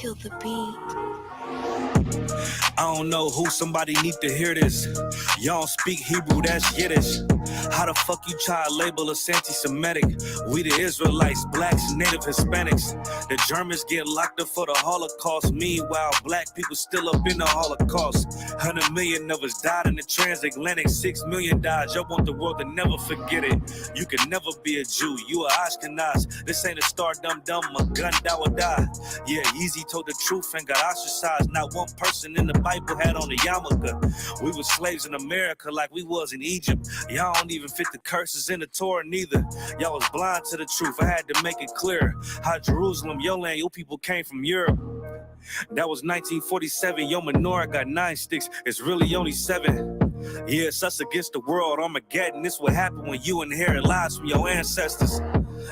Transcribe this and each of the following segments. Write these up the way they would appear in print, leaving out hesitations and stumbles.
kill the beat. I don't know who, somebody need to hear this. Y'all don't speak Hebrew, that's Yiddish. How the fuck you try to label us anti-Semitic? We the Israelites, blacks, native Hispanics. The Germans get locked up for the Holocaust. Meanwhile, black people still up in the Holocaust. 100 million of us died in the transatlantic. 6 million died. Y'all want the world to never forget it. You can never be a Jew. You a Ashkenaz. This ain't a star dum-dum, a gun that would die. Yeah, Yeezy told the truth and got ostracized. Not one person in the Bible had on a yarmulke. We were slaves in America like we was in Egypt. Y'all don't even fit the curses in the Torah neither. Y'all was blind to the truth. I had to make it clear how Jerusalem, your land, your people came from Europe. That was 1947. Your menorah got 9 sticks. It's really only 7. Yeah, it's us against the world. Armageddon. This what happened when you inherit lies from your ancestors.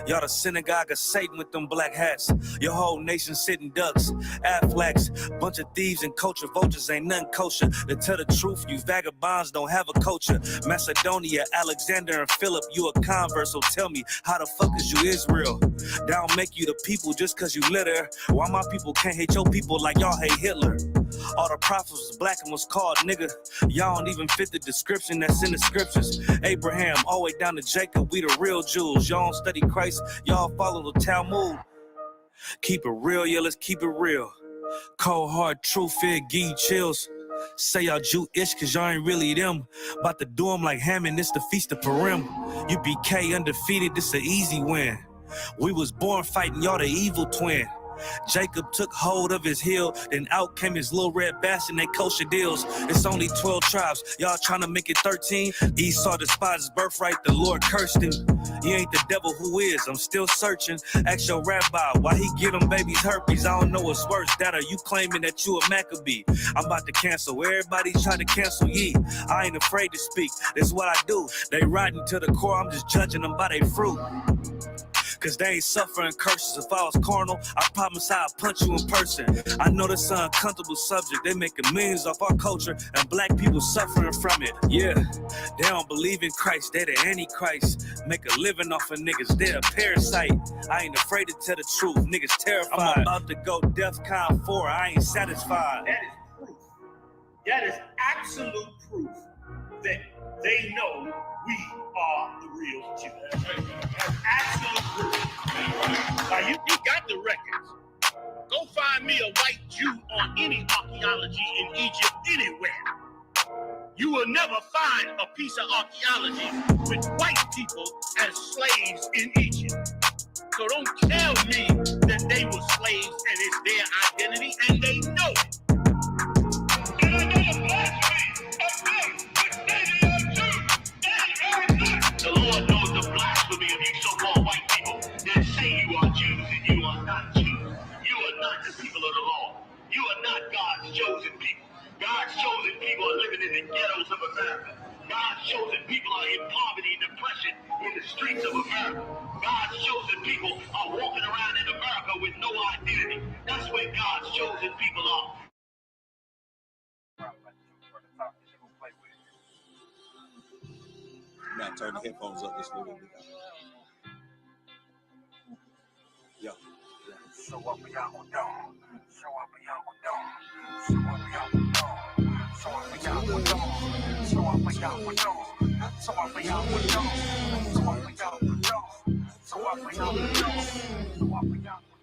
Y'all the synagogue of Satan with them black hats. Your whole nation sitting ducks, Aflacs, bunch of thieves and culture vultures, ain't nothing kosher. To tell the truth, you vagabonds don't have a culture. Macedonia, Alexander and Philip, you a convert, so tell me, how the fuck is you Israel? That don't make you the people just cause you live there. Why my people can't hate your people like y'all hate Hitler? All the prophets was black and was called nigga. Y'all don't even fit the description that's in the scriptures. Abraham, all the way down to Jacob, we the real Jews. Y'all don't study Christ, y'all follow the Talmud. Keep it real, yeah, let's keep it real. Cold hard truth, it give you chills. Say y'all Jewish cause y'all ain't really them. About to do them like Hammond, it's the Feast of Purim. U.P.K undefeated, this an easy win. We was born fighting, y'all the evil twin. Jacob took hold of his heel, then out came his little red bastard and they kosher deals. It's only 12 tribes, y'all trying to make it 13. Esau despised his birthright, the Lord cursed him. He ain't the devil, who is? I'm still searching. Ask your rabbi, why he get them babies herpes? I don't know what's worse, that or you claiming that you a Maccabee. I'm about to cancel, everybody try to cancel ye. I ain't afraid to speak, that's what I do. They riding to the core, I'm just judging them by their fruit. Cause they ain't suffering curses. If I was carnal, I promise I'd punch you in person. I know this an uncomfortable subject. They making millions off our culture and black people suffering from it. Yeah, they don't believe in Christ. They the Antichrist. Make a living off of niggas. They a parasite. I ain't afraid to tell the truth. Niggas terrified. I'm about to go DEFCON 4. I ain't satisfied. That is proof. That is absolute proof that they know we are the real Jews. That's absolute proof. Now you got the records. Go find me a white Jew on any archaeology in Egypt anywhere. You will never find a piece of archaeology with white people as slaves in Egypt. So don't tell me that they were slaves and it's their identity, and they know it. And I know the blasphemy of them, but they are Jews. The Lord knows the blasphemy of you so-called white people that say you are Jews and you are not Jews. You are not the people of the law. You are not God's chosen people. God's chosen people are living in the ghettos of America. God's chosen people are in poverty and depression in the streets of America. God's chosen people are walking around in America with no identity. That's where God's chosen people are. Now turn the headphones up just a little bit. Yeah. So up and y'all go down. So up and y'all go down. So up and y'all go down. So up and y'all go down. So up and y'all go down. So up and y'all go down. So up and y'all go down. So up and y'all go down. So up and y'all go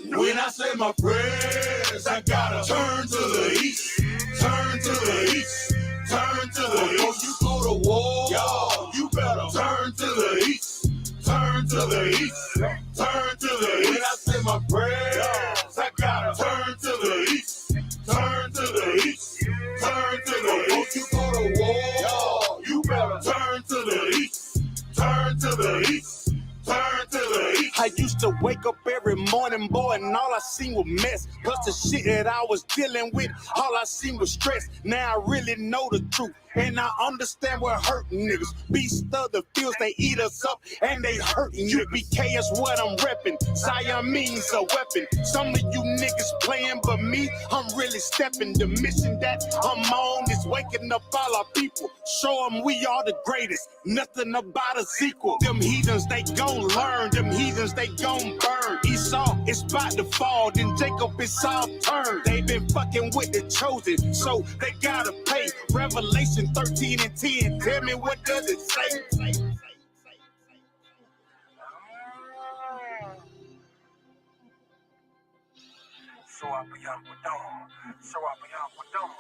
down. When I say my prayers, I gotta turn to the east. Turn to the east. Turn to the east. You go to war, y'all. You better turn to the east. Turn to the east. Turn to the east. When I say my prayers, I gotta turn to the east. Turn to the east. Turn to the east. You go to war, y'all. You better turn to the east. Turn to the east. Turn to the east. I used to wake up every morning, boy, and all I seen was mess. Plus the shit that I was dealing with, all I seen was stress. Now I really know the truth, and I understand what hurting niggas. Beast of the fields, they eat us up, and they hurting you. U.P.K is what I'm repping. Zion means a weapon. Some of you niggas playing, but me, I'm really stepping. The mission that I'm on is waking up all our people. Show them we are the greatest. Nothing about a sequel. Them heathens, they gon' learn. Them heathens, they gon' burn. Esau, it's about to fall. Esau, then Jacob Esau turned. They been fucking with the chosen, so they gotta pay. Revelation 13 and 10, tell me what does it say? So I be out with dawn. So I be out with dawn.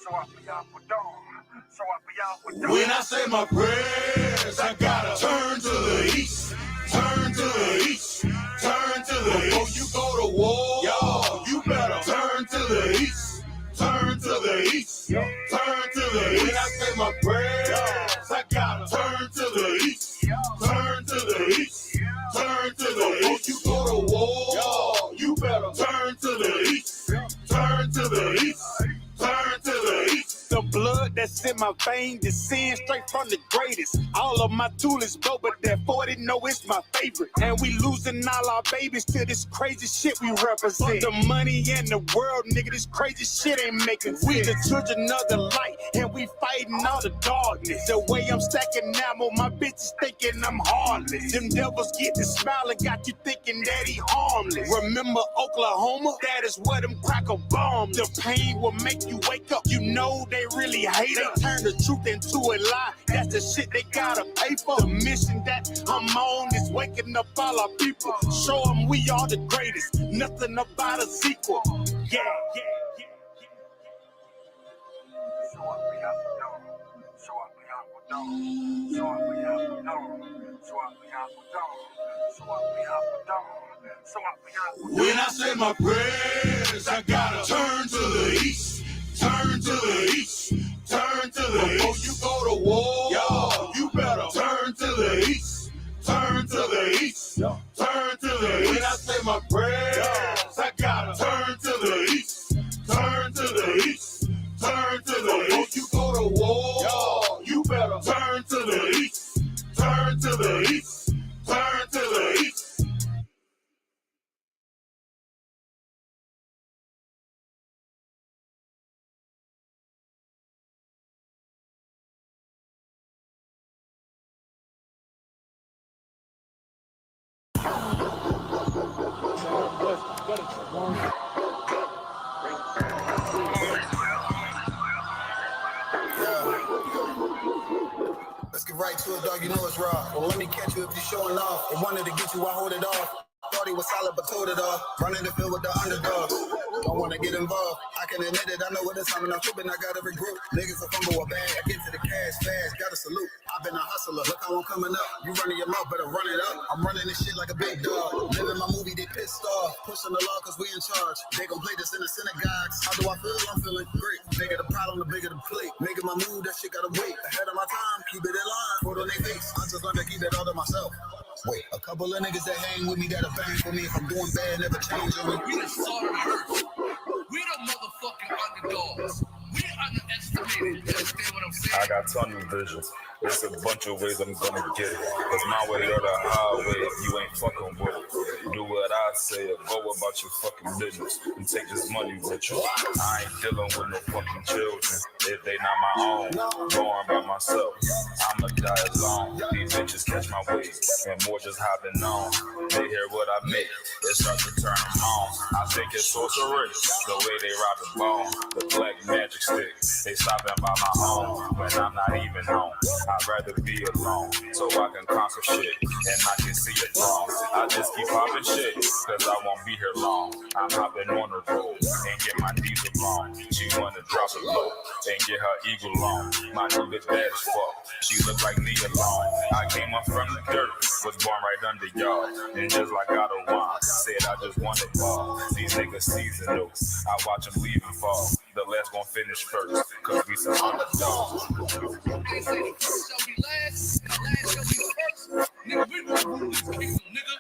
So I be out with dawn. So I be out with dawn. When I say my prayers, I gotta turn to the east. Turn to the east. Turn to the east. Before you go to war, y'all, you better turn to the east. Turn to the east. Turn to the east. When I say my prayers, I gotta turn to the east. Turn to the east. Turn to the east. Before you go to war, y'all, you better turn to the east. Turn to the east. Turn to the east. The blood that's in my veins descends straight from the greatest. All of my tools is dope, but that 40 know it's my favorite. And we losing all our babies to this crazy shit we represent. The money and the world, nigga, this crazy shit ain't making sense. We the children of the light, and we fighting all the darkness. The way I'm stacking ammo, my bitches thinking I'm heartless. Them devils get the smile and got you thinking that he harmless. Remember Oklahoma? That is where them cracker bombs. The pain will make you wake up. You know they really hate it. They turn the truth into a lie. That's the shit they gotta pay for. The mission that I'm on is waking up all our people. Show them we are the greatest. Nothing about a sequel. Yeah. So I be out with dawn. So I be out with dawn. So I be out with dawn. So I be out with dawn. So I be out with dawn. So I be out with dawn. When I say my prayers, I gotta turn to the east. Turn to the east. Turn to the east. Before you go to war, y'all, you better turn to the east. Turn to the east. Turn to the east. When I say my prayers, I gotta turn to the east. Turn to the east. Turn to the east. Before you go to war, y'all, you better turn to the east. Turn to the east. Turn to the east. Let's get right to it, dog. You know it's raw. Well, let me catch you if you're showing off. They wanted to get you, I hold it off. Thought he was solid, but told it off. Running the field with the underdogs. Don't want to get involved. I can admit it. I know what it's coming. I'm tripping. I got every group. Niggas will fumble a bag. I get to the cash fast. Got to salute. I've been a hustler. Look how I'm coming up. You running your mouth, better run it up. I'm running this shit like a big dog. Living my movie, they pissed off. Pushing the law because we in charge. They gon' play this in the synagogues. How do I feel? I'm feeling great. Bigger the problem, the bigger the plate. Making my move, that shit gotta wait. Ahead of my time, keep it in line. Put on their face. I'm just gonna keep it all to myself. Wait, a couple of niggas that hang with me that'll bang for me. If I'm doing bad, never change on me. We the salt of the earth. We the motherfucking underdogs. We underestimated. You understand what I'm saying? I got tunnel vision. There's a bunch of ways I'm gonna get it. It's my way or the highway if you ain't fucking with it. Do what I say or go about your fucking business and take this money with you. I ain't dealing with no fucking children if they not my own. Going by myself, I'ma die alone. These bitches catch my wave and more just hopping on. They hear what I make, it starts to turn them on. I think it's sorcery, the way they rob the bone. The black magic stick, they stopping by my home when I'm not even home. I'd rather be alone so I can conquer shit and I can see it wrong. I just keep popping shit cause I won't be here long. I'm hopping on the road and get my diesel long. She wanna drop it low and get her eagle on. My new bitch bad as fuck. She look like me alone. I came up from the dirt, was born right under y'all. And just like God of wine, said I just wanted ball. These niggas seasonal. I watch them leave and fall. The last gon' finish first, cause we some underdogs. They say the first shall be last, and the last shall be first. Nigga, we gon' rule this kingdom, nigga.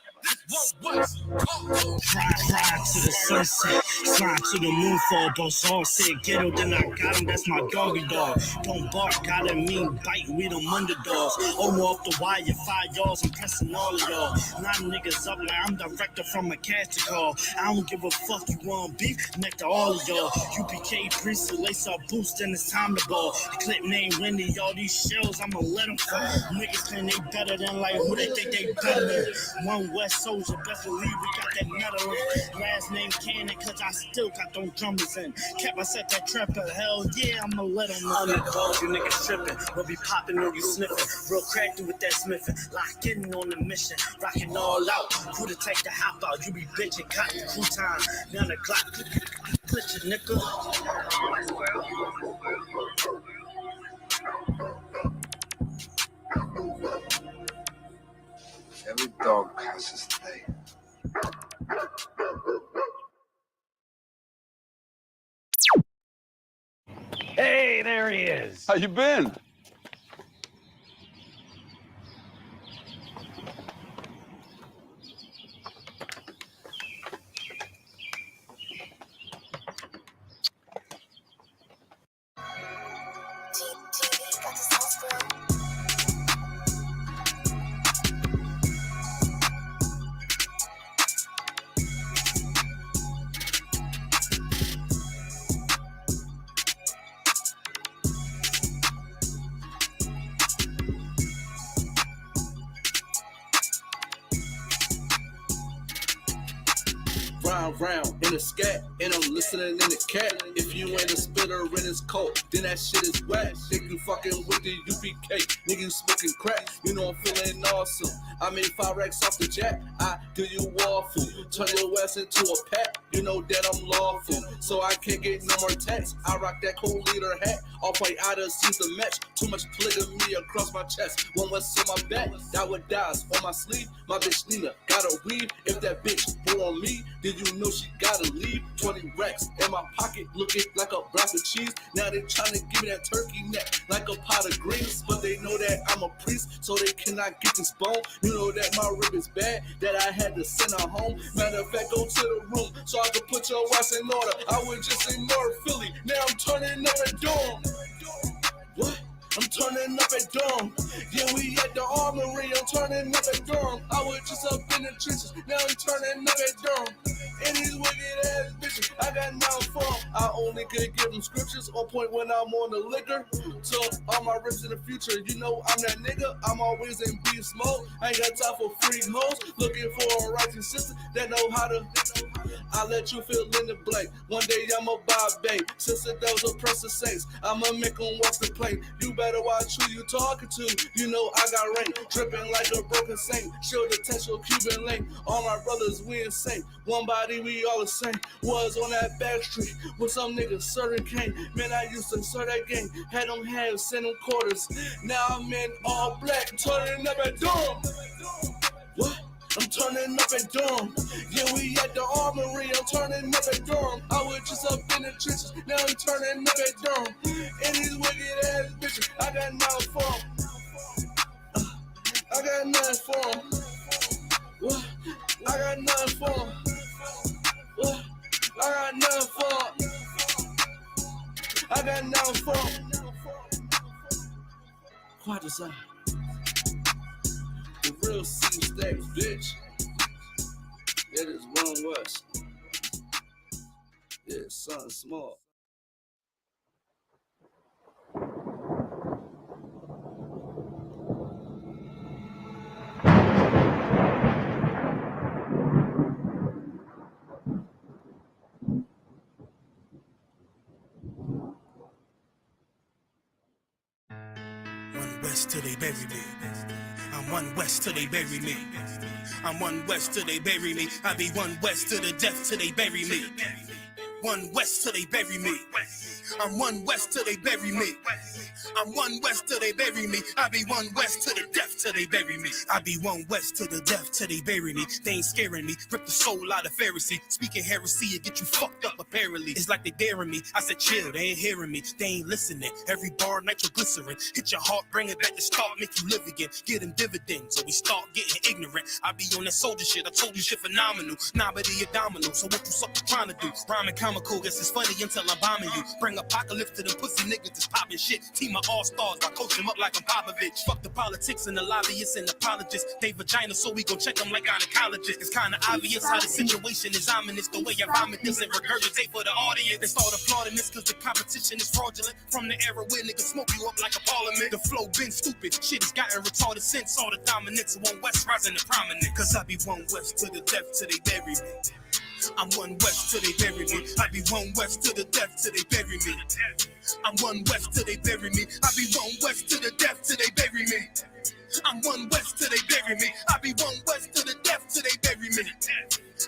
This one West. Ride to the sunset, slide to the moonfall. Boss all said ghetto, then I got him, that's my doggy dog. Don't bark, gotta mean bite, we them underdogs. Over off the wire, 5 yards, I'm pressing all of y'all. 9 niggas up like I'm director from a caster call. I don't give a fuck, you want beef, neck to all of y'all. UPK priest, lace up boost, then it's time to ball. The clip name Wendy, all these shells, I'ma let them fall. Niggas claim they better than like who they think they better than. One West soldier, best best believe we got that metal in. Last name Cannon, cause I still got them drummers in. Kept us at that trapper, hell yeah, I'ma let them know. Underdog, you niggas tripping. We'll be popping or you sniffing. Real crafty with that smithing. Lock in on the mission. Rocking all out. Who to take the hop out? You be bitching, got the crew time. Now the clock. Glitch it, nigga. Every dog has his day. Hey, there he is. How you been? Round in a scat, and I'm listening in the cat. If you ain't a spitter in his coat, then that shit is whack. Think you fucking with the U.P.K, nigga you smoking crack. You know I'm feeling awesome. I made 5 racks off the jack. I do you waffle, turn your ass into a pack. You know that I'm lawful, so I can't get no more tax. I rock that cool leader hat. Off white Ida sees the match. Too much polygamy across my chest. One was on my back, that would dies on my sleeve. My bitch Nina got a weave. If that bitch bore on me, did you know she gotta leave? 20 racks in my pocket, looking like a block of cheese. Now they trying to give me that turkey neck like a pot of greens, but they know that I'm a priest, so they cannot get this bone. You know that my rib is bad, that I had to send her home. Matter of fact, go to the room so I could put your ass in order. I would just ignore Philly. Now I'm turning up at Durham. What? I'm turning up at Durham. Yeah, we at the armory. I'm turning up at Durham. I was just up in the trenches. Now I'm turning up at Durham. And these wicked ass bitches, I got 9 for them. I only could give them scriptures on point when I'm on the liquor. So all my rips in the future, you know I'm that nigga. I'm always in beast mode. I ain't got time for freak hoes. Looking for a righteous sister that know how to. I let you fill in the blank. One day I'ma buy a bank. Sister, those oppressive saints, I'ma make them walk the plank. You better watch who you talking to. You know I got rank, dripping like a broken saint. Show the textual Cuban link. All my brothers, we insane. One body, we all the same. Was on that back street with some niggas certain cane. Man, I used to start that gang. Had them halves, send them quarters. Now I'm in all black, turning up at Durham. What? I'm turning up at Durham. Yeah, we at the armory. I'm turning up at Durham. I was just up in the trenches. Now I'm turning up at Durham. And these wicked ass bitches, I got 9 for them. I got 9 for them. What? I got 9 for them. What? I got 9 for them. I got 9 for them. Qadash. The real C-Stacks, bitch. That is One West. Yeah, something small. One West till they bury me. I'm One West till they bury me. I'm One West till they bury me. I be One West to the death till they bury me. One West till they bury me. I'm One West till they bury me. I'm One West till they bury me. I be One West to the death till they bury me. I be One West to the death till they bury me. They ain't scaring me. Rip the soul out of Pharisee. Speaking heresy and get you fucked up apparently. It's like they daring me. I said chill, they ain't hearing me. They ain't listening. Every bar nitroglycerin. Hit your heart, bring it back to start, make you live again. Get them dividends, so we start getting ignorant. I be on that soldier shit. I told you shit phenomenal. Nah, but he a domino. So what you suckers trying to do? Rhyming comical, guess it's funny until I'm bombing you. Bring apocalypse to them pussy niggas that's popping shit. Team of all-stars, I coach them up like I'm Popovich. Fuck the politics and the lobbyists and apologists. They vagina, so we gon' check them like gynecologists. It's kinda obvious how the situation is ominous. The way I vomit this and regurgitate for the audience. They start applauding this cause the competition is fraudulent. From the era where niggas smoke you up like a parliament. The flow been stupid, shit has gotten retarded since all the dominance of one West rising to prominent. Cause I be one West to the death till they bury me. I'm one West till they bury me. I be one West to the death till they bury me. I'm one West till they bury me. I be one West to the death till they bury me. I'm one West till they bury me. I be one West to the death till they bury me.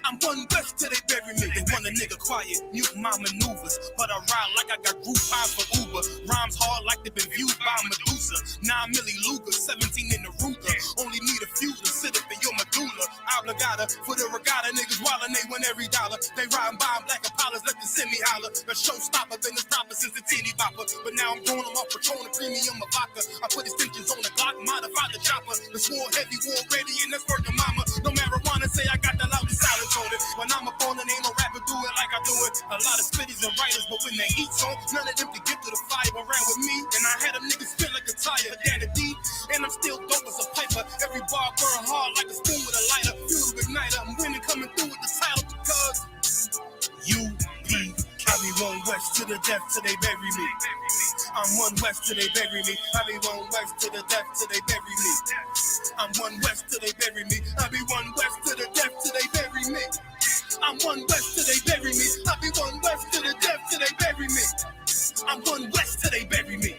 I'm one West till they bury me. They want a nigga quiet, mute my maneuvers, but I ride like I got Groupon for Uber. Rhymes hard like they've been viewed by Medusa. 9 milli Luger, 17 in the Ruger. Only need a few to sit up in your medulla. Obligata for the regatta, niggas wildin', they win every dollar. They riding by black Impalas, let the semi holler. The showstopper been the stopper since the teeny bopper. But now I'm growing them off Patron and premium of vodka. I put extensions on the Glock, modified the chopper. The swore heavy, war ready, and that's working mama. No marijuana, say I got the loudest silence on it. When I'm up on it, ain't no rapper do it like I do it. A lot of spitties and writers, but when they eat on, none of them can get to the fire around with me. And I had them niggas spin like a tire, down the deep. And I'm still dope as a piper. Every bar burn hard like a spoon with a lighter. Fuel igniter, I'm winning coming through with the title because U.P.K. I be one West to the death till they bury me. I'm one West till they bury me. I be one West to the death till they bury me. I'm one West till they bury me. I be one West to the death till they bury me. I'm one West till they bury me. I be one West to the death till they bury me. I'm one West till they bury me.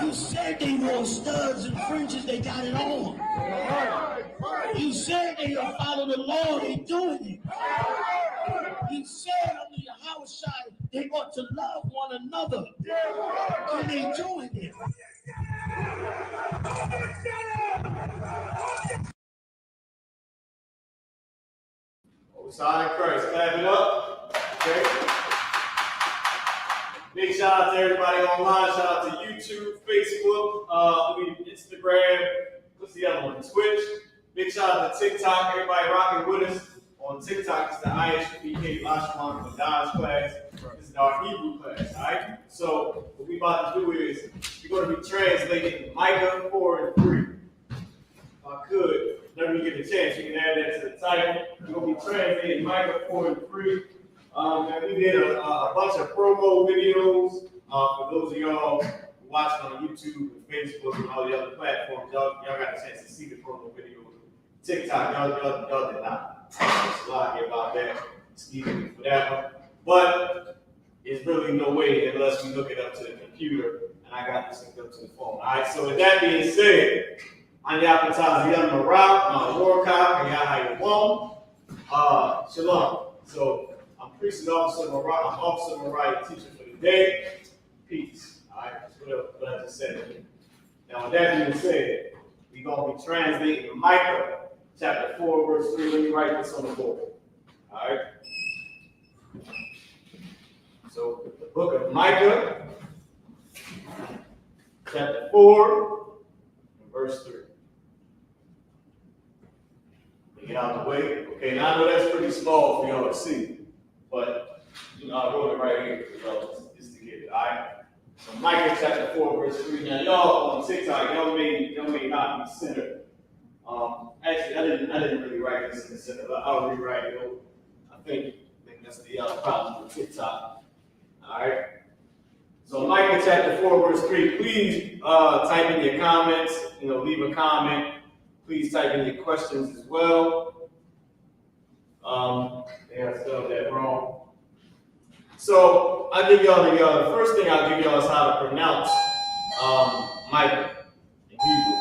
You said they wore studs and fringes, they got it on. You said they don't follow the law, they doing it. You said under your house shot, they ought to love one another, and they doing it. Sign Christ, clap it up. Okay. Big shout out to everybody online. Shout out to YouTube, Facebook, Instagram. What's the other one? Twitch. Big shout out to TikTok. Everybody rocking with us on TikTok. It's the I.S.U.P.K. Lashawan Qadash class. This is our Hebrew class. All right. So what we about to do is we're going to be translating Micah 4 and 3. If I could, whenever you get a chance, you can add that to the title. We're going to be translating Micah 4 and 3. And we did a bunch of promo videos for those of y'all who watching on YouTube and Facebook and all the other platforms. Y'all got a chance to see the promo videos. TikTok, y'all did not. Just lie about that. Excuse me for that one. But there's really no way unless we look it up to the computer, and I got this linked up to the phone. All right. So with that being said, I'm Yapataz Young Marak, I'm Warcock, and Yahayawam. Shalom. So I'm priest and officer Marak. I'm officer Marak, teacher for the day. Peace. All right. That's what I just said. Now with that being said, we're going to be translating Micah chapter 4, verse 3. Let me write this on the board. All right. So the book of Micah, chapter 4, and verse 3. Get out of the way. Okay, now I know that's pretty small for y'all to see, but you know I wrote it right here for y'all just to get it. All right. So Micah chapter 4, verse 3. Now y'all on TikTok, y'all may not be centered. Actually, I didn't really write this in the center. I'll rewrite it. I think that's the problem with TikTok. All right. So Micah chapter 4, verse 3. Please type in your comments. Leave a comment. Please type in your questions as well. I spelled that wrong. So I'll give y'all the first thing I'll give y'all is how to pronounce Micah in Hebrew.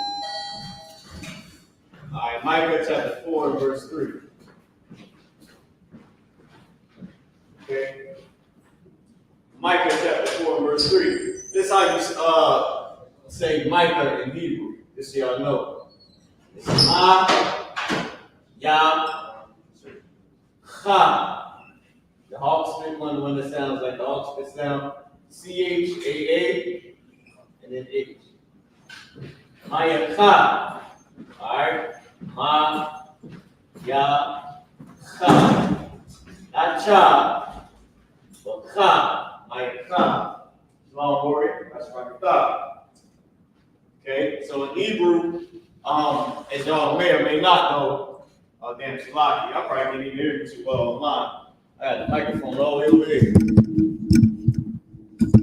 All right, Micah chapter 4 verse 3. Okay. Micah chapter 4 verse 3. This is how you say Micah in Hebrew. This so y'all know. It's Ha. The hawk spit one that sounds like the hawk spit sound. CHAA and then H. Micah. Alright. Micah. Not cha, but cha. Micah. Long word. That's right. Okay, so in Hebrew, as y'all may or may not know, damn Slocky, I probably can't even hear you too well online. I got the microphone all the way over here.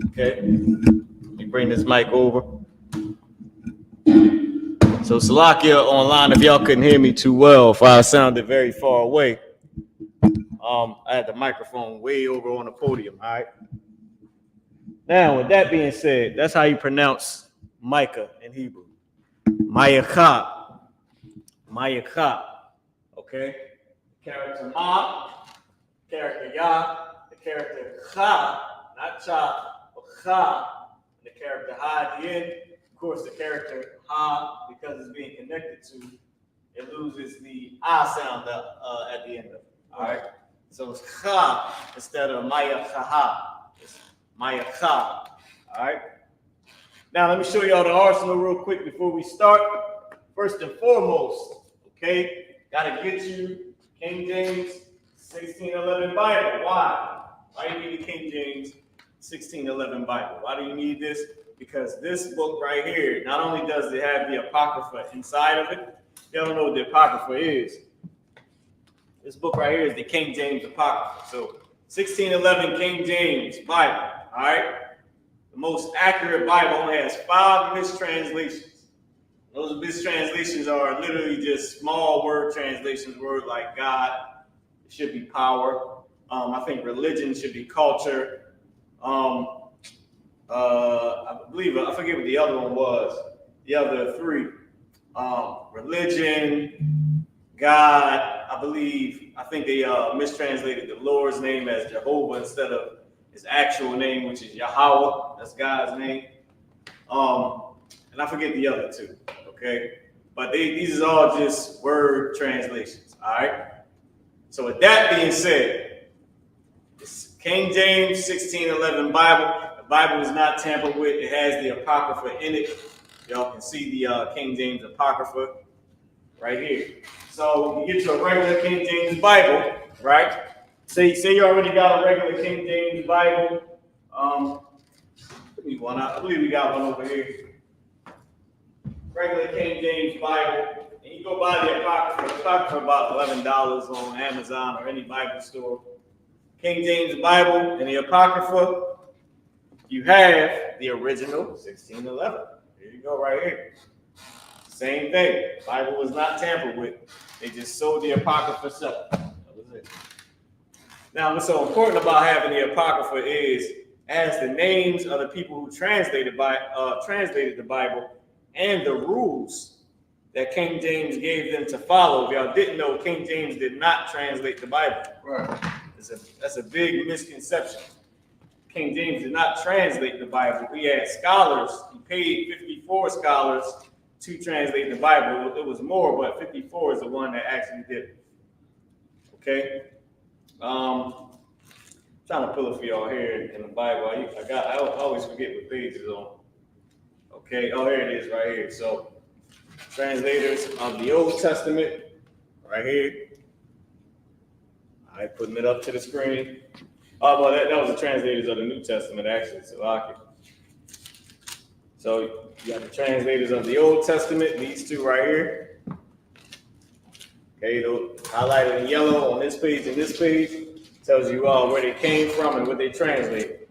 Okay, let me bring this mic over. So Salakia online, if y'all couldn't hear me too well, if I sounded very far away, I had the microphone way over on the podium, all right? Now, with that being said, that's how you pronounce Micah in Hebrew. Micah. Micah. Okay? Character Ma, character Ya, the character Cha, not Cha, but Cha, and the character Ha at the end. Of course, the character Ha, because it's being connected to, it loses the I sound at the end of it. All right? So it's Cha instead of Micah. It's Micah. All right? Now, let me show y'all the arsenal real quick before we start. First and foremost, okay, got to get you King James 1611 Bible. Why? Why do you need the King James 1611 Bible? Why do you need this? Because this book right here, not only does it have the Apocrypha inside of it, you don't know what the Apocrypha is. This book right here is the King James Apocrypha. So 1611 King James Bible, all right? The most accurate Bible only has 5 mistranslations. Those mistranslations are literally just small word translations. Word like God should be power. I think religion should be culture. I believe, I forget what the other one was. The other 3. Religion, God, I think they mistranslated the Lord's name as Jehovah instead of his actual name, which is Yahweh. That's God's name. And I forget the other 2, okay? But these are all just word translations, all right? So with that being said, it's King James 1611 Bible. The Bible is not tampered with. It has the Apocrypha in it. Y'all can see the King James Apocrypha right here. So you get to a regular King James Bible, right? Say you already got a regular King James Bible. Give me one. I believe we got one over here. Regular King James Bible. And you go buy the Apocrypha. Apocrypha about $11 on Amazon or any Bible store. King James Bible and the Apocrypha. You have the original 1611. Here you go right here. Same thing. The Bible was not tampered with. They just sold the Apocrypha separate. That was it. Now, what's so important about having the Apocrypha is as the names of the people who translated the Bible and the rules that King James gave them to follow. If y'all didn't know, King James did not translate the Bible. Right. That's a big misconception. King James did not translate the Bible. We had scholars. He paid 54 scholars to translate the Bible. It was more, but 54 is the one that actually did it. Okay? Trying to pull it for y'all here in the Bible. I always forget what page it's on. Okay, oh, here it is right here. So, translators of the Old Testament, right here. All right, putting it up to the screen. Oh, well, that was the translators of the New Testament, actually. So, you got the translators of the Old Testament, these 2 right here. Okay, highlighted in yellow on this page and this page. Tells you where they came from and what they translated.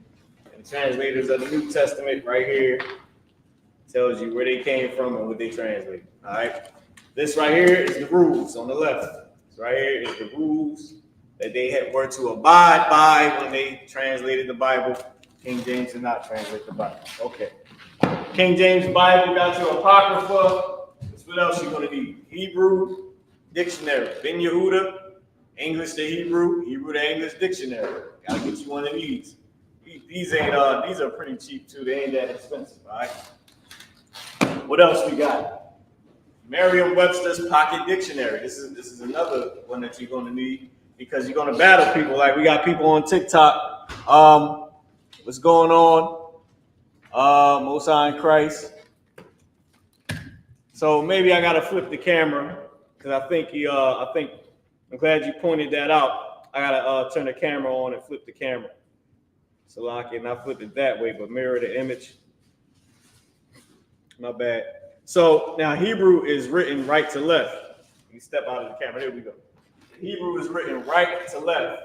And the translators of the New Testament right here tells you where they came from and what they translated. All right. This right here is the rules on the left. This right here is the rules that they were to abide by when they translated the Bible. King James did not translate the Bible. Okay. King James Bible got your Apocrypha. What else you going to need? Hebrew dictionary. Ben Yehuda. English to Hebrew, Hebrew to English dictionary. Gotta get you one of these. These are pretty cheap too. They ain't that expensive, all right? What else we got? Merriam-Webster's Pocket Dictionary. This is another one that you're going to need because you're going to battle people. Like we got people on TikTok. What's going on? Most High in Christ. So maybe I gotta flip the camera because I think I'm glad you pointed that out. I gotta turn the camera on and flip the camera. So I can not flip it that way, but mirror the image. My bad. So now Hebrew is written right to left. You step out of the camera. Here we go. Hebrew is written right to left.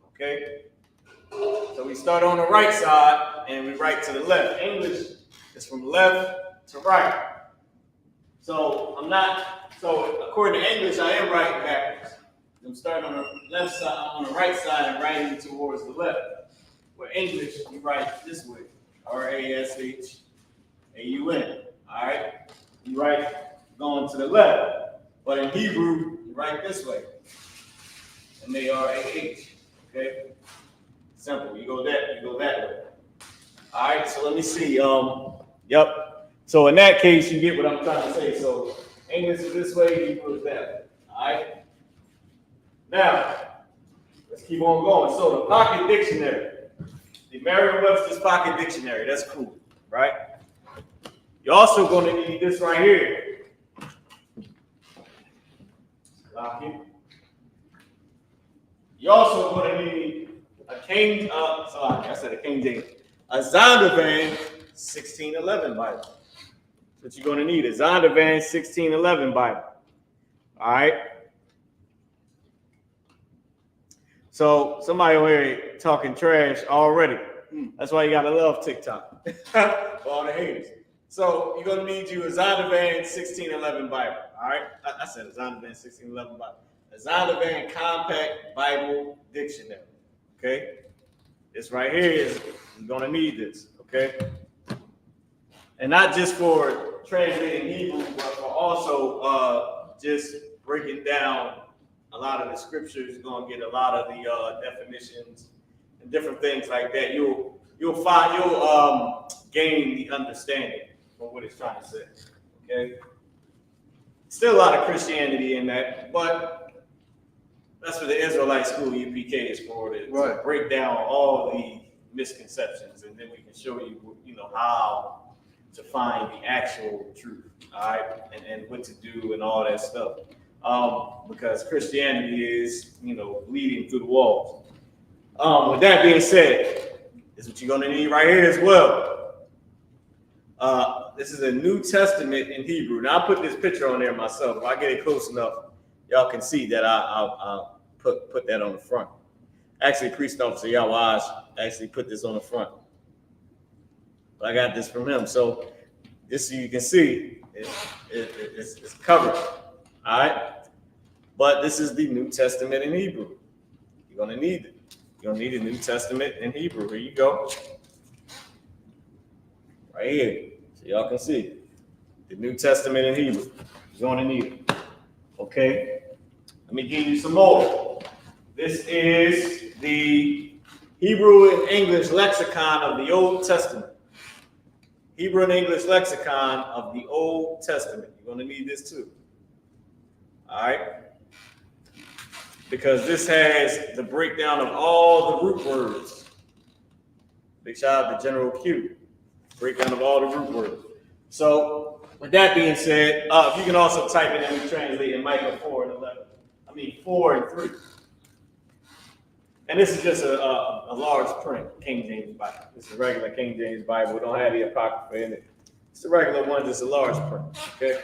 Okay. So we start on the right side and we write to the left. English is from left to right. So according to English, I am writing backwards. I'm starting on the left side, on the right side and writing towards the left. Where English, you write this way. R-A-S-H-A-U-N. All right? You write going to the left. But in Hebrew, you write this way. M-A-R-A-H. Okay? Simple. You go that way. All right, so let me see. Yep. So in that case, you get what I'm trying to say. So English is this way, Hebrew is that way. All right. Now, let's keep on going. So the Pocket Dictionary, the Merriam-Webster's Pocket Dictionary. That's cool, right? You're also going to need this right here. Lock it. You're also going to need a King James, a Zondervan 1611 Bible. That's what you're going to need, a Zondervan 1611 Bible. All right. So somebody over here talking trash already. That's why you got to love TikTok for all the haters. So you're going to need you a Zondervan 1611 Bible. All right. I said a Zondervan 1611 Bible. A Zondervan Compact Bible Dictionary. Okay. This right here is you're going to need this. Okay. And not just for translating Hebrew, but for also just breaking down a lot of the scriptures. You're going to get a lot of the definitions and different things like that. You'll gain the understanding of what it's trying to say. Okay. Still a lot of Christianity in that, but that's what the Israelite school UPK is for, to break down all the misconceptions, and then we can show you, how to find the actual truth, all right, and what to do and all that stuff. Because Christianity is, bleeding through the walls. With that being said, this is what you're going to need right here as well. This is a New Testament in Hebrew. Now, I put this picture on there myself. If I get it close enough, y'all can see that I'll put that on the front. Actually, Priest Officer Yawash actually put this on the front. But I got this from him. So this, you can see, it's covered. All right? But this is the New Testament in Hebrew. You're going to need it. You're going to need a New Testament in Hebrew. Here you go. Right here. So y'all can see the New Testament in Hebrew. You're going to need it. Okay? Let me give you some more. This is the Hebrew and English lexicon of the Old Testament. Hebrew and English lexicon of the Old Testament. You're going to need this too. All right? Because this has the breakdown of all the root words. Big shout out to General Q. Breakdown of all the root words. So, with that being said, you can also type it in and translate in Micah 4 and 3. And this is just a large print King James Bible. This is a regular King James Bible. We don't have the Apocrypha in it. It's a regular one, just a large print. Okay.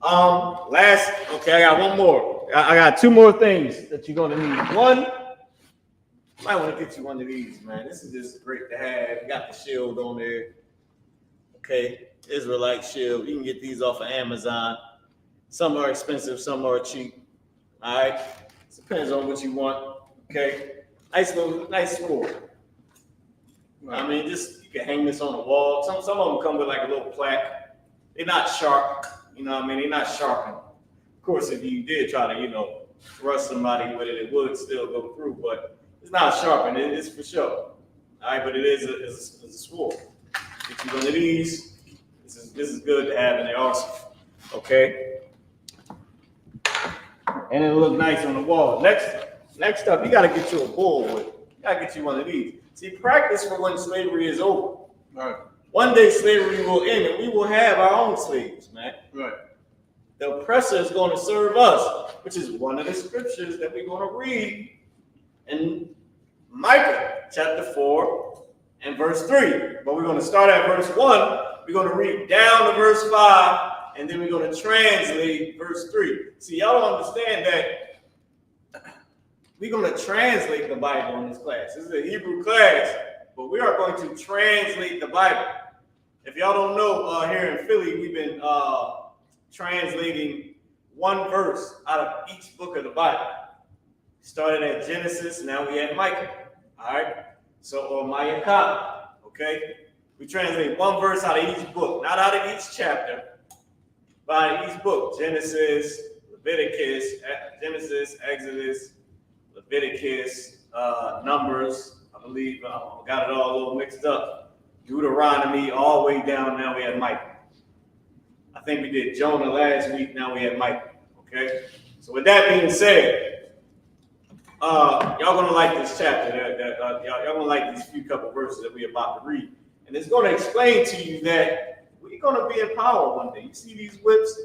I got one more. I got two more things that you're gonna need. One, you might want to get you one of these, man. This is just great to have. You got the shield on there. Okay, Israelite shield. You can get these off of Amazon. Some are expensive, some are cheap. All right. Depends on what you want. Okay. Nice sword. I mean, just you can hang this on the wall. Some of them come with like a little plaque. They're not sharp. You know what I mean? They're not sharpened. Of course, if you did try to, thrust somebody with it, it would still go through. But It's not sharpened. It's for sure. All right, but it is a sword. Get you one of these. This is good to have in the arsenal. Okay. And it'll look nice on the wall. Next up, you gotta get you a bull with it. You gotta get you one of these. See, practice for when slavery is over. Right. One day slavery will end and we will have our own slaves, man. Right. The oppressor is going to serve us, which is one of the scriptures that we're going to read in Micah chapter 4 and verse 3. But we're going to start at verse 1. We're going to read down to verse 5, and then we're going to translate verse 3. See, y'all don't understand that we're going to translate the Bible in this class. This is a Hebrew class, but we are going to translate the Bible. If y'all don't know, here in Philly, we've been translating one verse out of each book of the Bible. Started at Genesis, now we at Micah. All right? So, or Micah, okay? We translate one verse out of each book, not out of each chapter, but out of each book. Genesis, Leviticus, Exodus, Leviticus, Numbers, I believe, got it all a little mixed up. Deuteronomy, all the way down, now we have Micah. I think we did Jonah last week, now we have Micah, okay? So with that being said, y'all gonna like this chapter, y'all gonna like these few couple verses that we're about to read. And it's gonna explain to you that we're gonna be in power one day. You see these whips?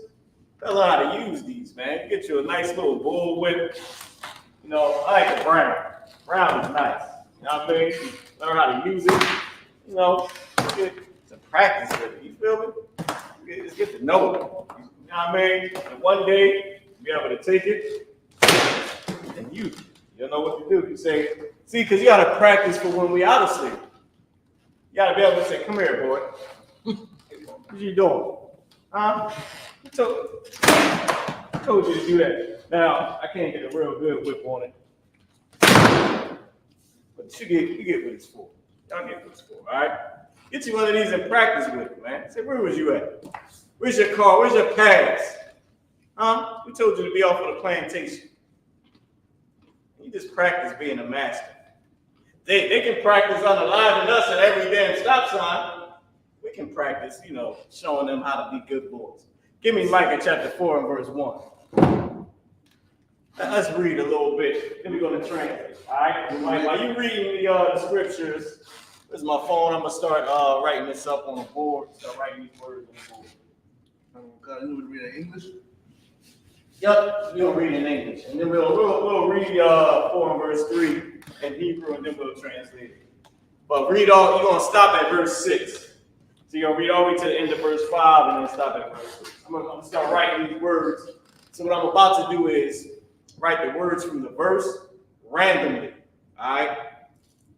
Tell her how to use these, man. You get you a nice little bull whip. You know, I like the brown. Brown is nice. You know what I mean? Learn how to use it. You know, get to practice with it. You feel me? Just get to know it. You know what I mean? And one day, be able to take it and use it. You know what to do. You say, see, because you got to practice for when we out of sleep. You got to be able to say, come here, boy. What you doing? Huh? I told you to do that. Now, I can't get a real good whip on it. But you get what it's for. Y'all get what it's for, all right? Get you one of these and practice with it, man. Say, where was you at? Where's your car? Where's your pass? Huh? We told you to be off of the plantation. You just practice being a master. They can practice unaliving us at every damn stop sign. We can practice, you know, showing them how to be good boys. Give me Micah chapter 4 and verse 1. Let's read a little bit. Then we're going to translate. All right? While you reading the scriptures, this is my phone. I'm going to start writing this up on the board. Start writing these words on the board. God, you would read in English? Yep, we'll read in English. And then we'll read 4 and verse 3 in Hebrew, and then we'll translate it. But read all, you're going to stop at verse 6. So you're going to read all the way to the end of verse 5 and then stop at verse 6. I'm going to start writing these words. So what I'm about to do is write the words from the verse randomly. All right?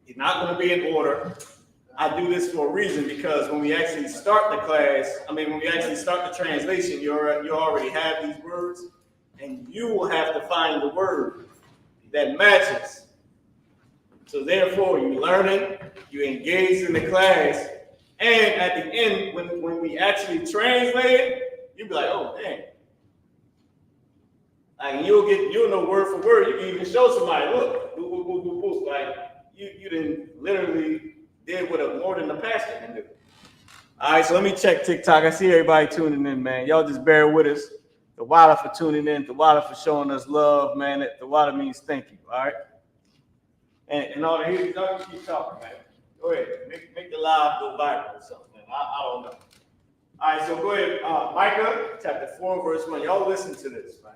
It's not going to be in order. I do this for a reason, because when we actually start the class, when we actually start the translation, you already have these words, and you will have to find the word that matches. So therefore, you learn it, you engage in the class, and at the end, when we actually translate it, you'll be like, oh, dang. Like, you'll know word for word. You can even show somebody, look, boop, boop, boop, boop, boop. Like, you didn't literally did what more than the pastor can do. All right, so let me check TikTok. I see everybody tuning in, man. Y'all just bear with us. The water for tuning in. The water for showing us love, man. The water means thank you, all right? And all the haters, don't keep talking, man. Go ahead. Make the live go viral or something, man. I don't know. All right, so go ahead. Micah chapter 4, verse 1. Y'all listen to this, man.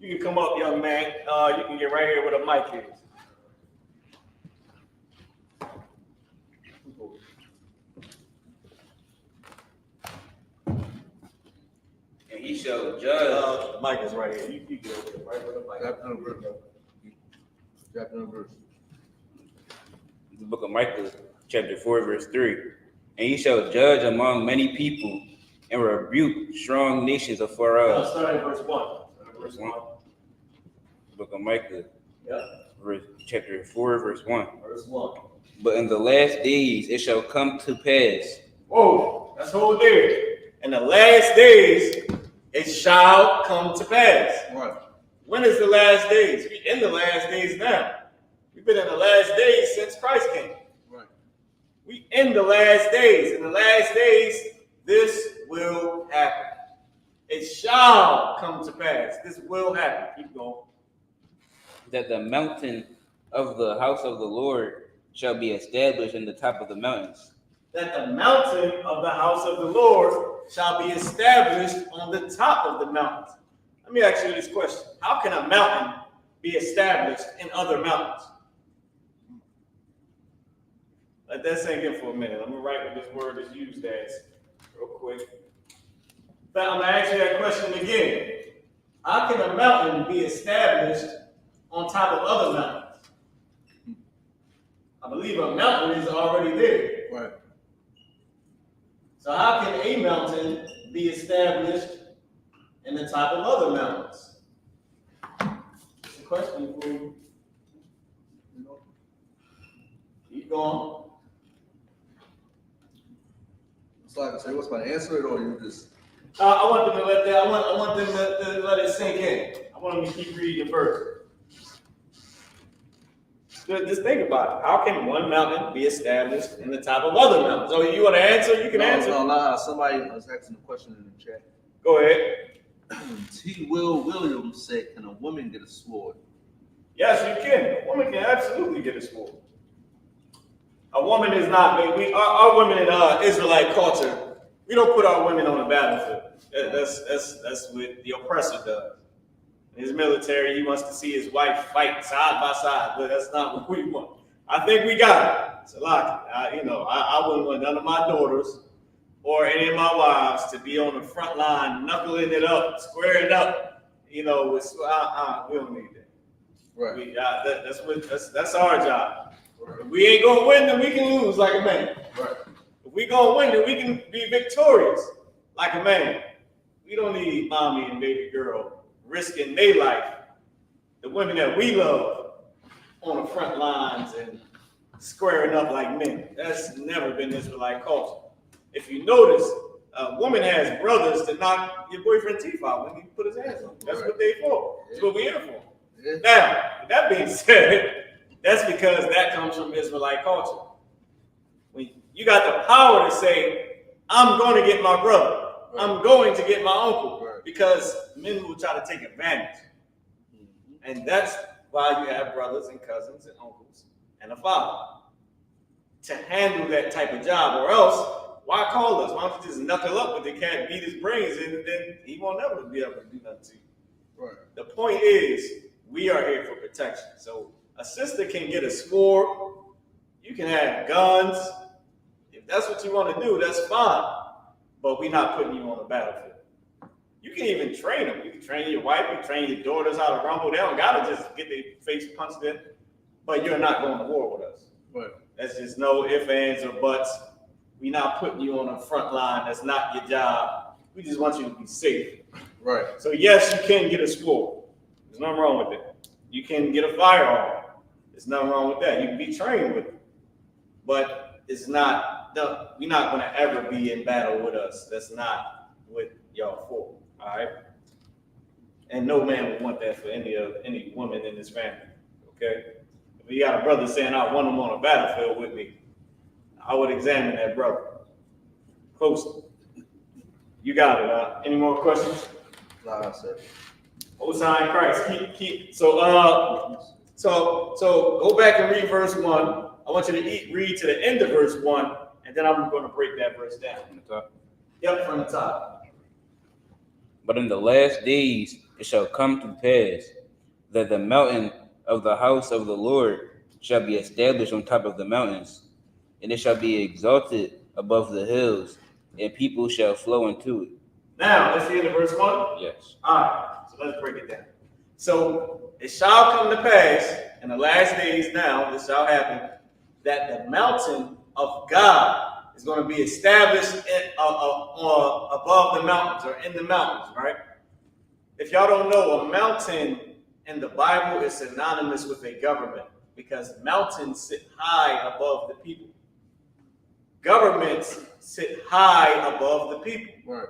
You can come up, young man. You can get right here where the mic is. And he shall judge. Mike is right here. You get over there, right where the mic is. Chapter and verse. The book of Micah, chapter 4, verse 3. And he shall judge among many people and rebuke strong nations afar off. Start at verse 1. Verse 1. The book of Micah, yeah. Chapter 4, verse 1. Verse 1. But in the last days it shall come to pass. Whoa, that's hold there. In the last days it shall come to pass. Right. When is the last days? We're in the last days now. We've been in the last days since Christ came. Right. We in the last days. In the last days, this will happen. It shall come to pass. This will happen. Keep going. That the mountain of the house of the Lord shall be established in the top of the mountains. That the mountain of the house of the Lord shall be established on the top of the mountains. Let me ask you this question. How can a mountain be established in other mountains? Let that sink in for a minute. I'm going to write what this word is used as real quick. But I'm going to ask you that question again. How can a mountain be established on top of other mountains? I believe a mountain is already there. Right. So how can a mountain be established in the top of other mountains? It's a question for you. Keep going. So like I say, what's my answer it, or you just? I want them to let that. I want them to let it sink in. I want them to keep reading the verse. Just think about it. How can one mountain be established in the top of other mountains? So you want to answer? You can answer. No. Somebody was asking a question in the chat. Go ahead. T. Will Williams said, "Can a woman get a sword?" Yes, you can. A woman can absolutely get a sword. A woman is not. Our women in Israelite culture, we don't put our women on the battlefield. That's what the oppressor does. In his military, he wants to see his wife fight side by side, but that's not what we want. I think we got it. It's a lot. I wouldn't want none of my daughters or any of my wives to be on the front line, knuckling it up, squaring up. We don't need that. Right. That's our job. Right. If we ain't gonna win, then we can lose like a man. Right. If we gonna win, then we can be victorious like a man. We don't need mommy and baby girl risking their life, the women that we love, on the front lines and squaring up like men. That's never been Israelite culture. If you notice, a woman has brothers to knock your boyfriend's teeth out when he put his hands on. That's what they for. That's what we're here for. Yeah. Now, with that being said, that's because that comes from Israelite culture. When you got the power to say, I'm going to get my brother. Right. I'm going to get my uncle. Right. Because men will try to take advantage. Mm-hmm. And that's why you have brothers and cousins and uncles and a father to handle that type of job. Or else, why call us? Why don't you just knuckle up with the cat, beat his brains in, and then he won't never be able to do nothing to you. Right. The point is, we are here for protection. So a sister can get a sword. You can have guns. If that's what you want to do, that's fine. But we're not putting you on the battlefield. You can even train them. You can train your wife. You can train your daughters how to rumble. They don't got to just get their face punched in. But you're not going to war with us. Right. That's just no ifs, ands, or buts. We're not putting you on the front line. That's not your job. We just want you to be safe. Right. So yes, you can get a sword. There's nothing wrong with it. You can get a firearm. There's nothing wrong with that. You can be trained with it. But it's not, we're not going to ever be in battle with us. That's not what y'all for. All right? And no man would want that for any woman in this family. Okay? If you got a brother saying, I want him on a battlefield with me, I would examine that brother closely. You got it. Any more questions? No, sir. Hosanna in Christ. Keep. So go back and read verse 1. I want you to read to the end of verse 1, and then I'm going to break that verse down. From the top? Yep, from the top. But in the last days it shall come to pass that the mountain of the house of the Lord shall be established on top of the mountains, and it shall be exalted above the hills, and people shall flow into it. Now, let's see in verse 1? Yes. All right, so let's break it down. So it shall come to pass in the last days now, this shall happen, that the mountain of God is going to be established above the mountains or in the mountains, right? If y'all don't know, a mountain in the Bible is synonymous with a government because mountains sit high above the people. Governments sit high above the people. Right.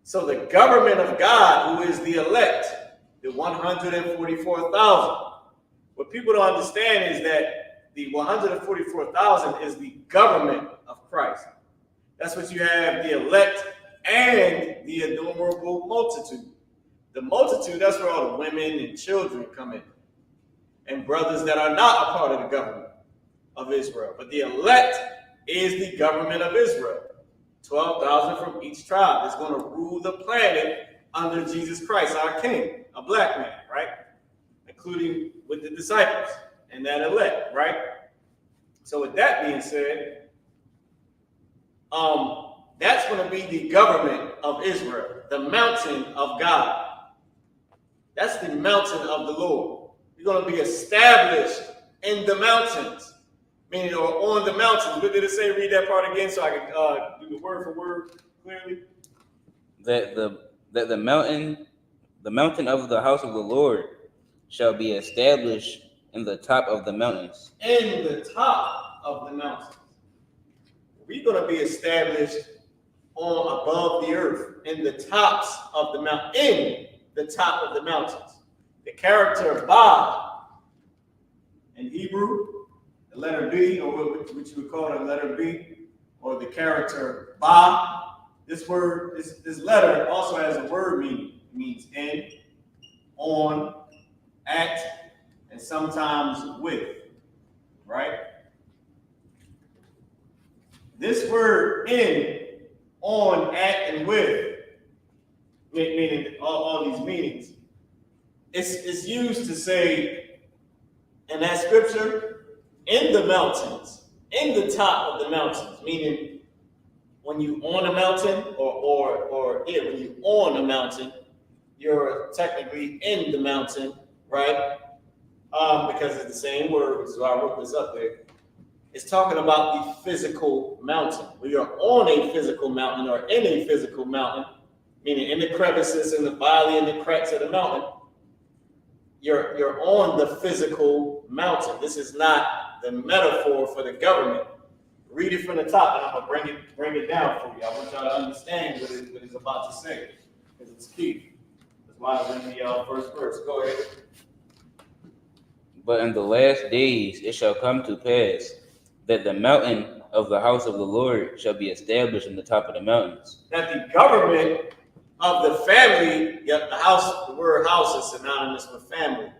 So the government of God, who is the elect, the 144,000, What people don't understand is that the 144,000 is the government of Christ. That's what you have, the elect and the innumerable multitude. The multitude, that's where all the women and children come in, and brothers that are not a part of the government of Israel. But the elect is the government of Israel. 12,000 from each tribe is going to rule the planet under Jesus Christ, our king, a black man, right? Including with the disciples and that elect, right? So with that being said, that's going to be the government of Israel, the mountain of God. That's the mountain of the Lord. You're going to be established in the mountains, meaning or on the mountains. What did it say? Read that part again so I can do the word for word clearly. That the mountain of the house of the Lord shall be established in the top of the mountains. In the top of the mountains. We're going to be established on above the earth, in the tops of the mountain, in the top of the mountains. The character Ba in Hebrew, the letter B, or what you would call the letter B, or the character Ba. This word, this letter also has a word meaning. It means in, on, at, and sometimes with, right? This word in, on, at, and with, meaning all these meanings, it's used to say in that scripture, in the mountains, in the top of the mountains, meaning when you on a mountain, when you on a mountain, you're technically in the mountain, right? Because it's the same word, which is why I wrote this up there. It's talking about the physical mountain. We are on a physical mountain or in a physical mountain, meaning in the crevices, in the valley, in the cracks of the mountain. You're on the physical mountain. This is not the metaphor for the government. Read it from the top, and I'm gonna bring it down for you. I want y'all to understand what it's about to say, because it's key. That's why I read the first verse. Go ahead. But in the last days it shall come to pass that the mountain of the house of the Lord shall be established in the top of the mountains. That the government of the family, the house, the word house is synonymous with family.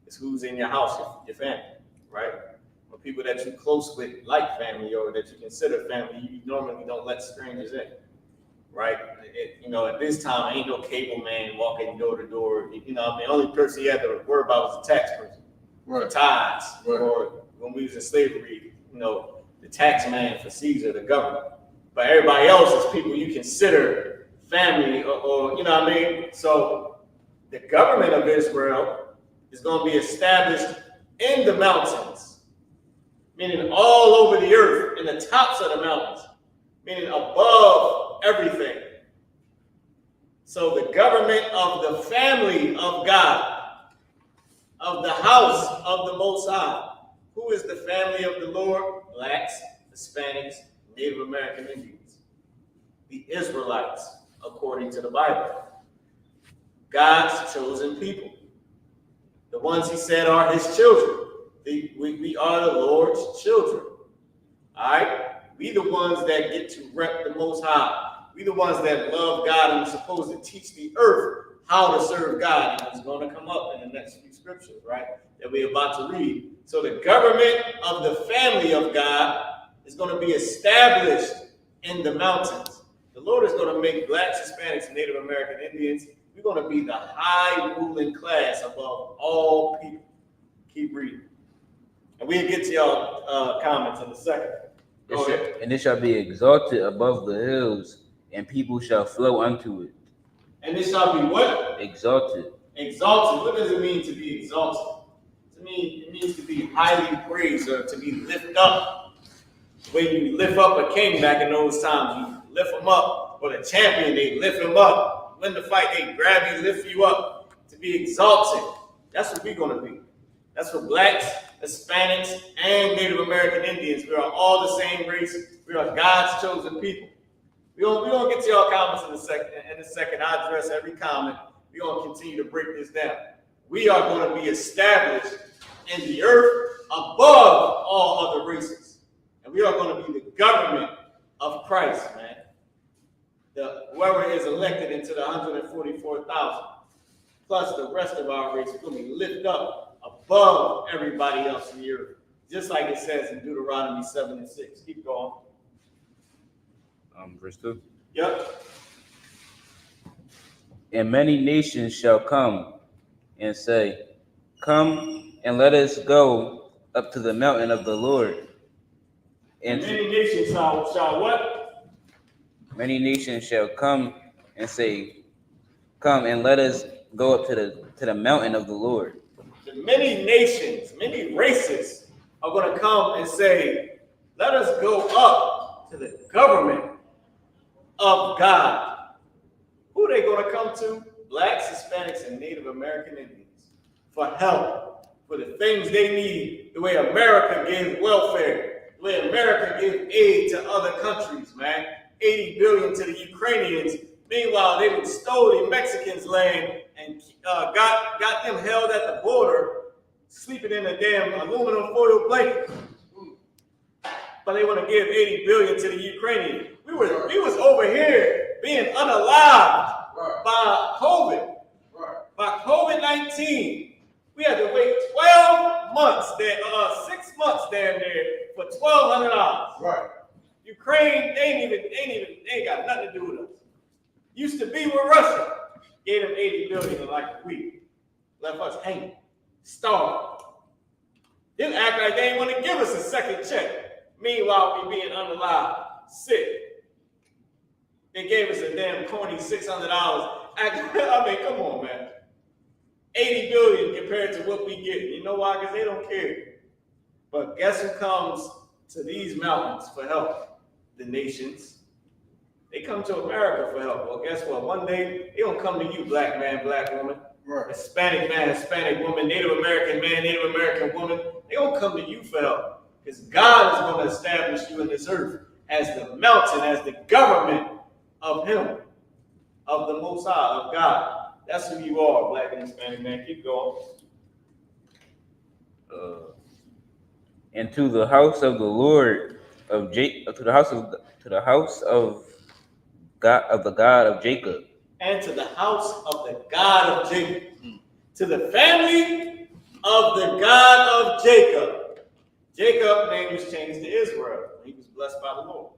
It's who's in your house, your family, right? Or people that you're close with, like family, or that you consider family, you normally don't let strangers in, right? At this time, ain't no cable man walking door to door. The only person you had to worry about was the tax person, right? Tithes, right. Or when we was in slavery, the tax man for Caesar, the government. But everybody else is people you consider family, or you know what I mean? So the government of Israel is going to be established in the mountains, meaning all over the earth, in the tops of the mountains, meaning above everything. So the government of the family of God, of the house of the Most High. Who is the family of the Lord? Blacks, Hispanics, Native American Indians. The Israelites, according to the Bible. God's chosen people. The ones he said are his children. We are the Lord's children. All right? We the ones that get to rep the Most High. We the ones that love God and are supposed to teach the earth how to serve God. And it's going to come up in the next few scriptures, right? That we're about to read. So the government of the family of God is going to be established in the mountains. The Lord is going to make blacks, Hispanics, and Native American Indians. We're going to be the high ruling class above all people. Keep reading. And we'll get to y'all comments in a second. Go ahead. And it shall be exalted above the hills, and people shall flow unto it. And it shall be what? Exalted. Exalted. What does it mean to be exalted? It means to be highly praised or to be lifted up. When you lift up a king back in those times, you lift him up. Or the champion, they lift him up. Win the fight, they grab you, lift you up. To be exalted. That's what we're going to be. That's what blacks, Hispanics, and Native American Indians. We are all the same race. We are God's chosen people. We're going to get to y'all comments in a second. I'll address every comment. We're going to continue to break this down. We are going to be established in the earth above all other races. And we are going to be the government of Christ, man. Whoever is elected into the 144,000, plus the rest of our race, we're going to be lifted up above everybody else in the earth. Just like it says in Deuteronomy 7 and 6. Keep going. Verse 2. Yep. And many nations shall come and say, come and let us go up to the mountain of the Lord. And many nations shall what? Many nations shall come and say, come and let us go up to the mountain of the Lord. The many nations, many races are going to come and say, let us go up to the government of God. Who are they going to come to? Blacks, Hispanics, and Native American Indians for help, for the things they need, the way America gave welfare, the way America gave aid to other countries, man. 80 billion to the Ukrainians. Meanwhile, they stole the Mexicans' land and got them held at the border, sleeping in a damn aluminum foil blanket. But they want to give 80 billion to the Ukrainians. We was over here being unalived by COVID. By COVID-19. We had to wait 12 months there, 6 months down there for $1,200. Right. Ukraine, they ain't got nothing to do with us. Used to be with Russia. Gave them 80 billion in like a week. Left us hanging, starving. Didn't act like they didn't want to give us a second check. Meanwhile, we being unalive, sick. They gave us a damn corny $600. I mean, come on, man. 80 billion compared to what we get. You know why? Because they don't care. But guess who comes to these mountains for help? The nations. They come to America for help. Well, guess what? One day, they don't come to you, black man, black woman. Right. Hispanic man, Hispanic woman, Native American man, Native American woman. They don't come to you for help. Because God is going to establish you in this earth as the mountain, as the government of Him, of the Most High, of God. That's who you are, black and Hispanic man. Keep going. And to the house of the Lord of Jacob, to the house of God of the God of Jacob. And to the house of the God of Jacob. To the family of the God of Jacob. Jacob's name was changed to Israel. He was blessed by the Lord.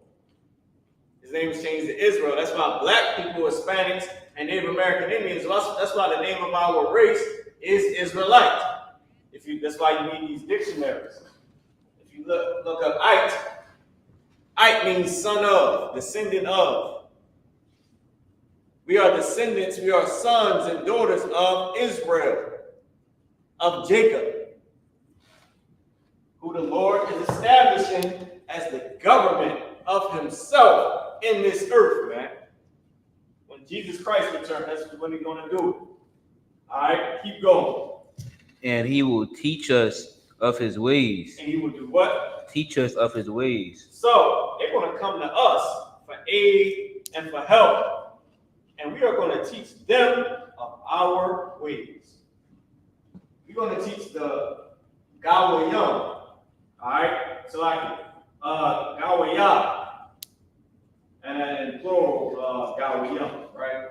His name was changed to Israel. That's why black people, Hispanics, and Native American Indians, that's why the name of our race is Israelite. That's why you need these dictionaries. If you look up Ite means son of, descendant of. We are descendants, we are sons and daughters of Israel, of Jacob, who the Lord is establishing as the government of Himself in this earth, man. When Jesus Christ returns, that's when He's going to do it. All right, keep going. And He will teach us of His ways. And He will do what? Teach us of His ways. So they're going to come to us for aid and for help, and we are going to teach them of our ways. We're going to teach the Gawayam. All right, so like Gawayah, and in plural, Gawayam, right?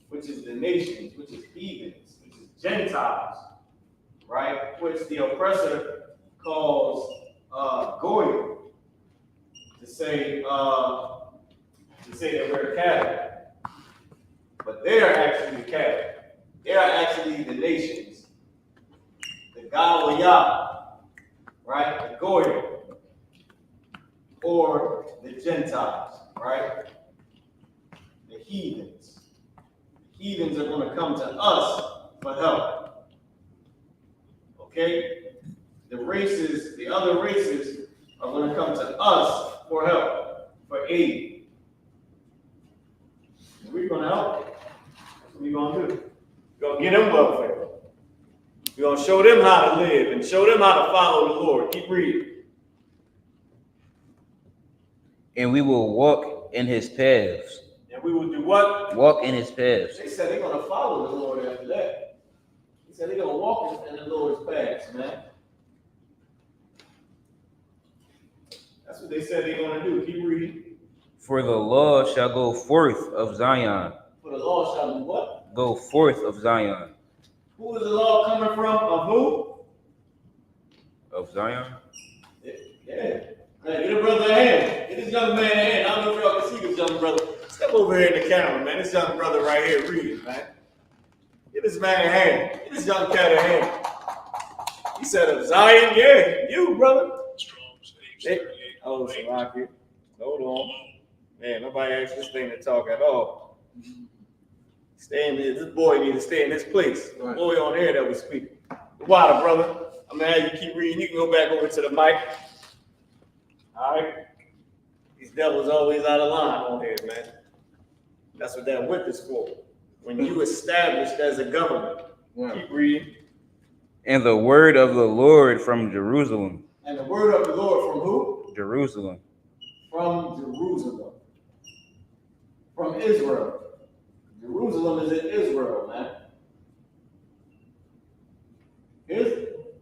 Which is the nations, which is heathens, which is Gentiles, right? Which the oppressor calls Goyim, to say that we're cattle, but they are actually the cattle. They are actually the nations, the Gawayah, right? The Goyim, or the Gentiles, right? The heathens. The heathens are going to come to us for help. Okay? The other races are going to come to us for help, for aid. And we're going to help them. That's what we're going to do. We're going to get them welfare. We're going to show them how to live and show them how to follow the Lord. Keep reading. And we will walk in His paths. And we will do what? Walk in His paths. They said they're going to follow the Lord after that. He said they're going to walk in the Lord's paths, man. That's what they said they're going to do. Keep reading. For the law shall go forth of Zion. For the law shall do what? Go forth of Zion. Who is the law coming from? Of who? Of Zion? Yeah. Hey, get a brother a hand. Get this young man a hand. I don't know if y'all can see this young brother. Step over here in the camera, man. This young brother right here reading, man. Get this man a hand. Get this young cat a hand. He said of Zion, yeah, you, brother. Hey. Oh, Salaki. Hold on. Man, nobody asked this thing to talk at all. Stay in this boy needs to stay in this place. The boy on here that was speaking. Water, brother. I'm gonna have you keep reading. You can go back over to the mic. All right. These devils always out of line on here, man. That's what that whip is for. When you established as a government. Keep reading. And the word of the Lord from Jerusalem. And the word of the Lord from who? Jerusalem. From Jerusalem. From Israel. Jerusalem is in Israel, man.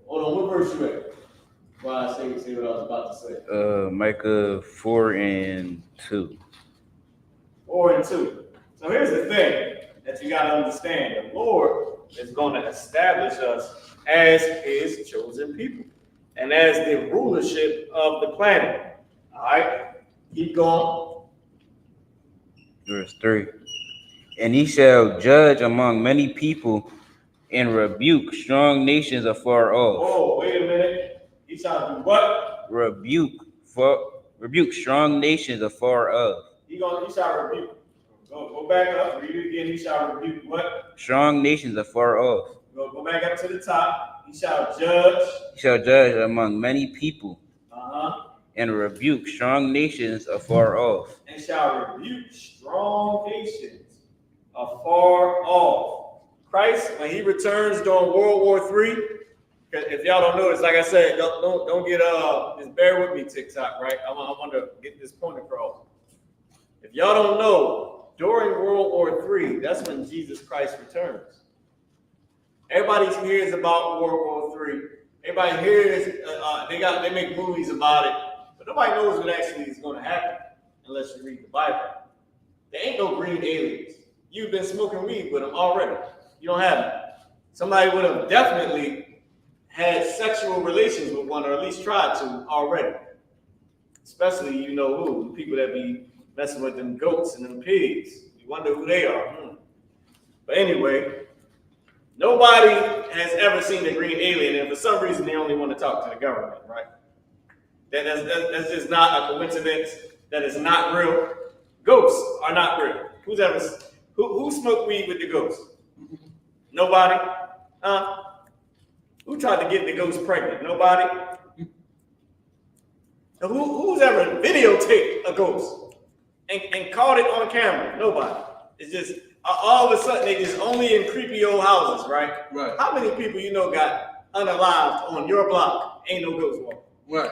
Hold on, what verse you at? Why I say what I was about to say. Micah 4:2. 4:2. So here's the thing that you got to understand. The Lord is going to establish us as his chosen people and as the rulership of the planet. All right? Keep going. Verse 3. And he shall judge among many people and rebuke strong nations afar off. Oh, wait a minute. He shall do what? Rebuke strong nations afar off. He shall rebuke. Go back up. Read it again. He shall rebuke what? Strong nations afar off. Go back up to the top. He shall judge. He shall judge among many people. And rebuke strong nations afar off. And shall rebuke strong nations afar off. Christ, when he returns during World War III, if y'all don't know this, like I said, don't get just bear with me, TikTok, right? I want to get this point across. If y'all don't know, during World War III, that's when Jesus Christ returns. Everybody hears about World War III. Everybody hears they make movies about it, but nobody knows what actually is going to happen unless you read the Bible. There ain't no green aliens. You've been smoking weed with them already. You don't have them. Somebody would have definitely had sexual relations with one, or at least tried to already. Especially, you know who, people that be messing with them goats and them pigs. You wonder who they are. But anyway, nobody has ever seen a green alien, and for some reason they only want to talk to the government, right? That's just not a coincidence. That is not real. Ghosts are not real. Who smoked weed with the ghosts? Nobody? Who tried to get the ghost pregnant? Nobody? Who's ever videotaped a ghost and caught it on camera? Nobody. It's just all of a sudden they just only in creepy old houses, right? Right. How many people you know got unalived on your block? Ain't no ghost walking. Right.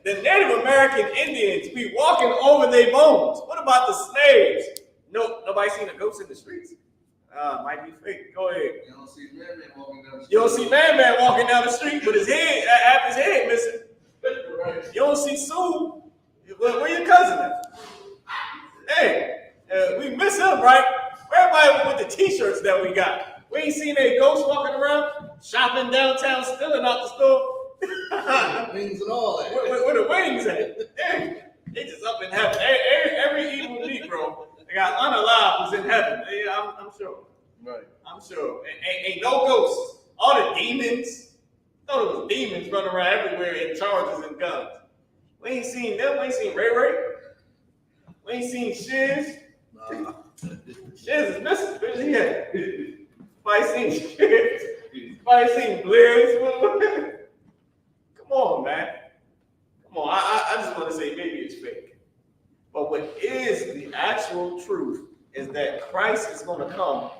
The Native American Indians be walking over their bones. What about the slaves? No, nobody seen a ghost in the streets. Might be fake. Go ahead. You don't see Man walking down the street. You don't see Man walking down the street with his head, half his head missing. Right. You don't see Sue. Where your cousin at? Hey, we miss him, right? Everybody with the t-shirts that we got. We ain't seen a ghost walking around, shopping downtown, stealing out the store. Wings and all that. Where the wings at? Hey, they just up in heaven. Every evil Negro they got unalive was in heaven. I'm sure. Right. I'm sure. Ain't no ghosts. All the demons. I thought it was demons running around everywhere in charges and guns. We ain't seen them. We ain't seen Ray Ray. We ain't seen Shiz. Shiz is missing. Where's he at? Nobody seen Shiz. Nobody seen Blizz. Come on, man. Come on. I just want to say maybe it's fake. But what is the actual truth is that Christ is going to come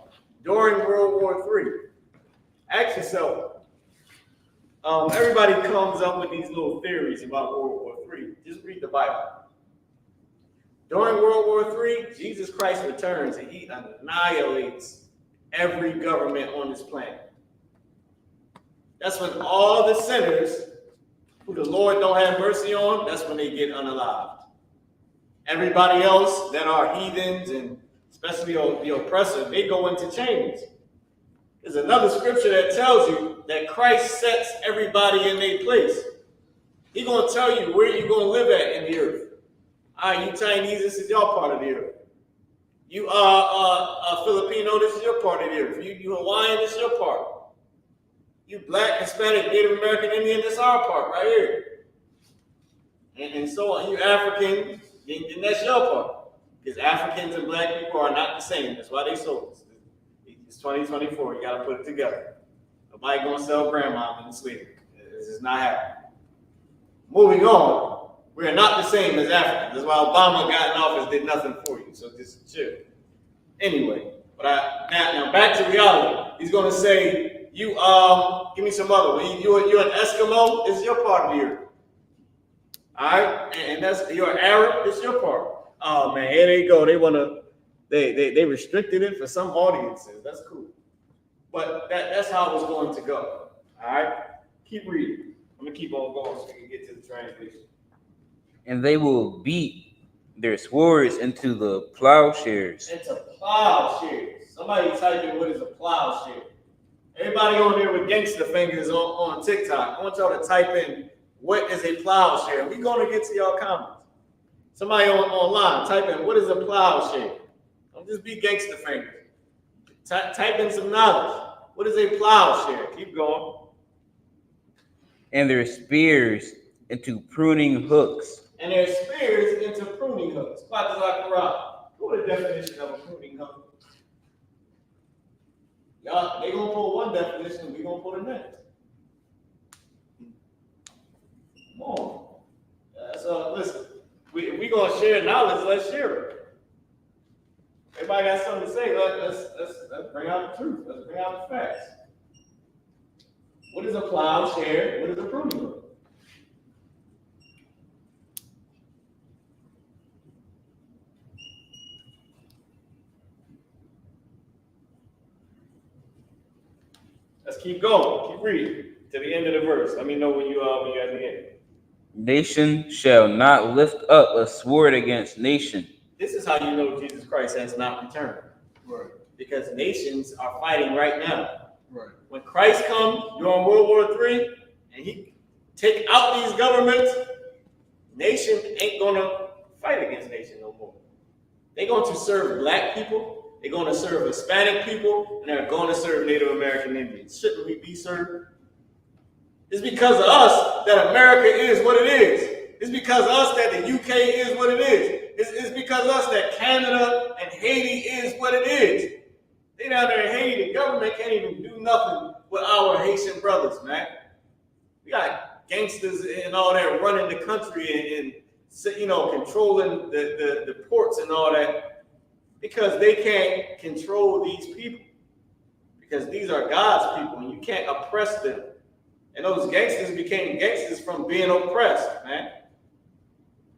during World War III. Ask yourself, everybody comes up with these little theories about World War III. Just read the Bible. During World War III, Jesus Christ returns and he annihilates every government on this planet. That's when all the sinners who the Lord don't have mercy on, that's when they get unalived. Everybody else that are heathens and especially the oppressor, they go into chains. There's another scripture that tells you that Christ sets everybody in their place. He's going to tell you where you're going to live at in the earth. All right, you Chinese, this is your part of the earth. You Filipino, this is your part of the earth. You Hawaiian, this is your part. You Black, Hispanic, Native American, Indian, this is our part right here. And so on. You African, then that's your part. Because Africans and Black people are not the same. That's why they sold us. It's 2024. You got to put it together. Nobody going to sell grandma in slavery. This is not happening. Moving on. We are not the same as Africans. That's why Obama got in office, did nothing for you. So just chill. Anyway, but now back to reality. He's going to say, you give me some other. You're an Eskimo. This is your part of the earth. All right, and you're an Arab. This is your part. Oh man, here they go. They want to. They restricted it for some audiences. That's cool. But that's how it was going to go. All right, keep reading. I'm gonna keep on going so we can get to the translation. And they will beat their swords into the plowshares. Into plowshares. Somebody type in what is a plowshare. Everybody on there with gangster fingers on TikTok, I want y'all to type in what is a plowshare. We're gonna get to y'all comments. Somebody online, type in what is a plowshare. Don't just be gangster fingers. Type in some knowledge. What is a plowshare? Keep going. And their spears into pruning hooks. And their spears into pruning hooks. What is the definition of a pruning hook? Y'all, they gonna pull one definition, and we gonna pull the next. Come on. So listen, we gonna share knowledge. Let's share it. Everybody got something to say. Let's bring out the truth. Let's bring out the facts. What is a plowshare? What is a pruning hook? Let's keep going. Keep reading to the end of the verse. Let me know when you at the end. Nation shall not lift up a sword against nation. This is how you know Jesus Christ has not returned. Right. Because nations are fighting right now. Right. When Christ comes during World War III and he take out these governments, nation ain't gonna fight against nation no more. They're going to serve Black people, they're going to serve Hispanic people, and they're going to serve Native American Indians. Shouldn't we be served? It's because of us that America is what it is. It's because of us that the UK is what it is. It's because of us that Canada and Haiti is what it is. They down there in Haiti, the government can't even do nothing with our Haitian brothers, man. We got gangsters and all that running the country and controlling the ports and all that because they can't control these people. Because these are God's people and you can't oppress them. And those gangsters became gangsters from being oppressed, man.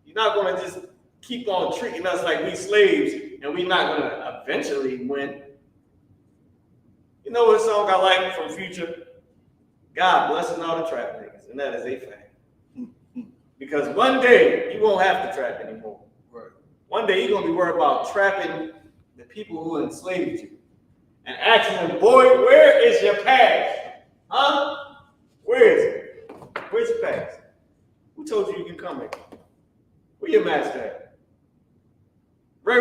You're not going to just keep on treating us like we slaves and we're not going to eventually win. You know what song I like from Future? God blessing all the trap niggas, and that is a fact. Because one day you won't have to trap anymore. Right. One day you're going to be worried about trapping the people who enslaved you and asking them, boy, where is your past? Huh? Where is it? Where's your past? Who told you can come here? Where your master at? Ray,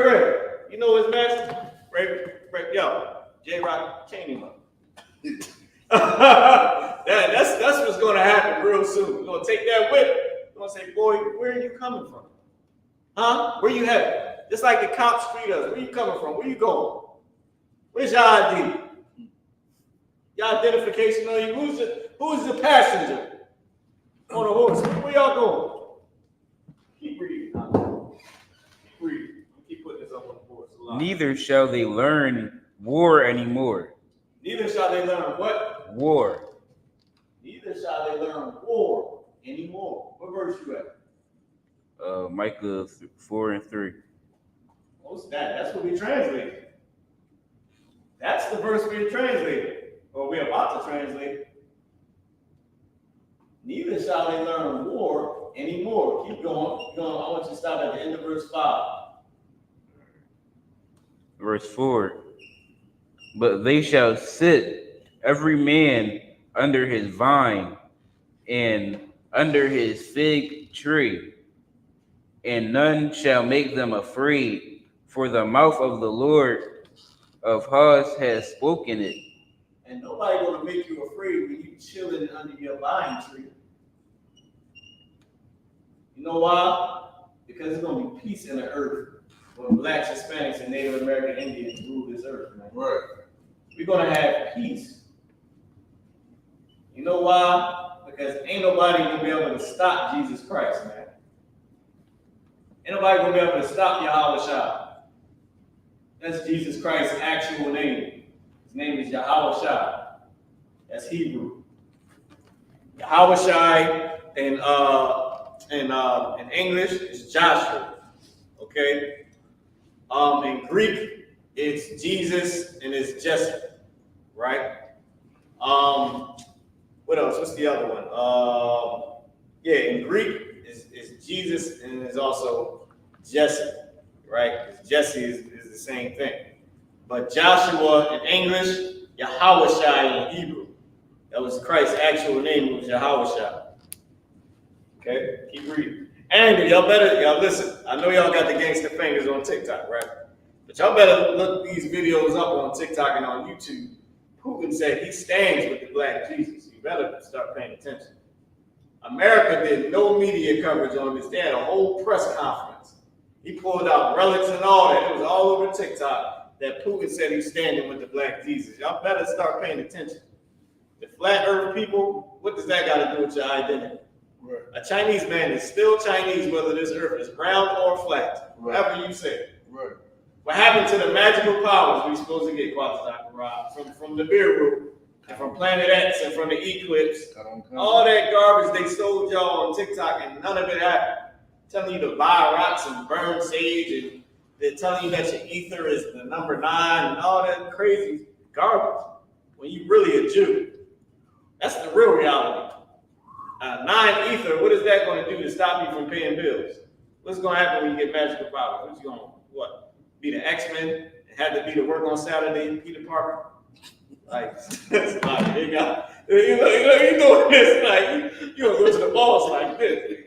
you know his master? Ray, yo, J-Rock, chain him up. That's what's going to happen real soon. We're going to take that whip. We're going to say, boy, where are you coming from? Huh? Where you headed? Just like the cops treat us. Where you coming from? Where you going? Where's your ID? Your identification on you? Who's the passenger on a horse? Where y'all going? Keep reading. Keep reading. Keep putting this up on the board. Neither shall they learn war anymore. Neither shall they learn what? War. Neither shall they learn war anymore. What verse you at? Micah 4:3. What's that? That's what we translated. That's the verse we translated. Or we're about to translate. Neither shall they learn war anymore. Keep going. I want you to stop at the end of verse 5. Verse 4. But they shall sit every man under his vine and under his fig tree, and none shall make them afraid, for the mouth of the Lord of hosts has spoken it. And nobody gonna make you afraid when you chilling under your vine tree. You know why? Because there's gonna be peace in the earth when blacks, Hispanics, and Native American Indians rule this earth, man. Right. We're gonna have peace. You know why? Because ain't nobody gonna be able to stop Jesus Christ, man. Ain't nobody gonna be able to stop Yahweh. That's Jesus Christ's actual name. His name is Yahweh. That's Hebrew. Yahweh in English is Joshua. Okay. In Greek, it's Jesus and it's Jesse. Right? What else? What's the other one? In Greek is Jesus and it's also Jesse, right? Because Jesse is the same thing. But Joshua in English, Yahweh in Hebrew. That was Christ's actual name. It was Yahweh. Okay, keep reading. And y'all listen. I know y'all got the gangster fingers on TikTok, right? But y'all better look these videos up on TikTok and on YouTube. Putin said he stands with the black Jesus. You better start paying attention. America did no media coverage on this. They had a whole press conference. He pulled out relics and all that. It was all over TikTok that Putin said he's standing with the black Jesus. Y'all better start paying attention. The flat earth people, what does that got to do with your identity? Right. A Chinese man is still Chinese whether this earth is round or flat, whatever you say. Right. What happened to the magical powers we supposed to get, Dr. Rob, from the beer room, and from Planet X, and from the eclipse? All that garbage they sold y'all on TikTok, and none of it happened. Telling you to buy rocks and burn sage, and they're telling you that your ether is the number 9, and all that crazy garbage. When you really a Jew, that's the real reality. 9 ether, what is that going to do to stop you from paying bills? What's going to happen when you get magical powers? What's going to, be the X-Men and had to be to work on Saturday, Peter Parker? Like, that's like, you doing this, like, you gonna go to the boss like this.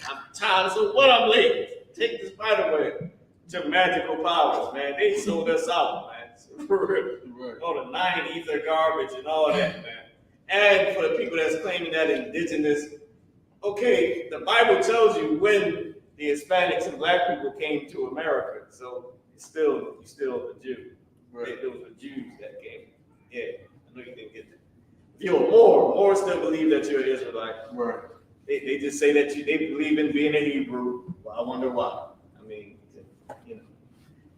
I'm tired, so what, I'm late. Take the spider web to magical powers, man. They sold us out, man. For real. All the 9 ether garbage and all that, man. And for the people that's claiming that indigenous, okay, the Bible tells you when the Hispanics and black people came to America, so you're still a Jew. Right. Those were Jews that came. Yeah, I know you didn't get that. If you're more still believe that you're an Israelite. Right. They just say that they believe in being a Hebrew. Well, I wonder why. I mean,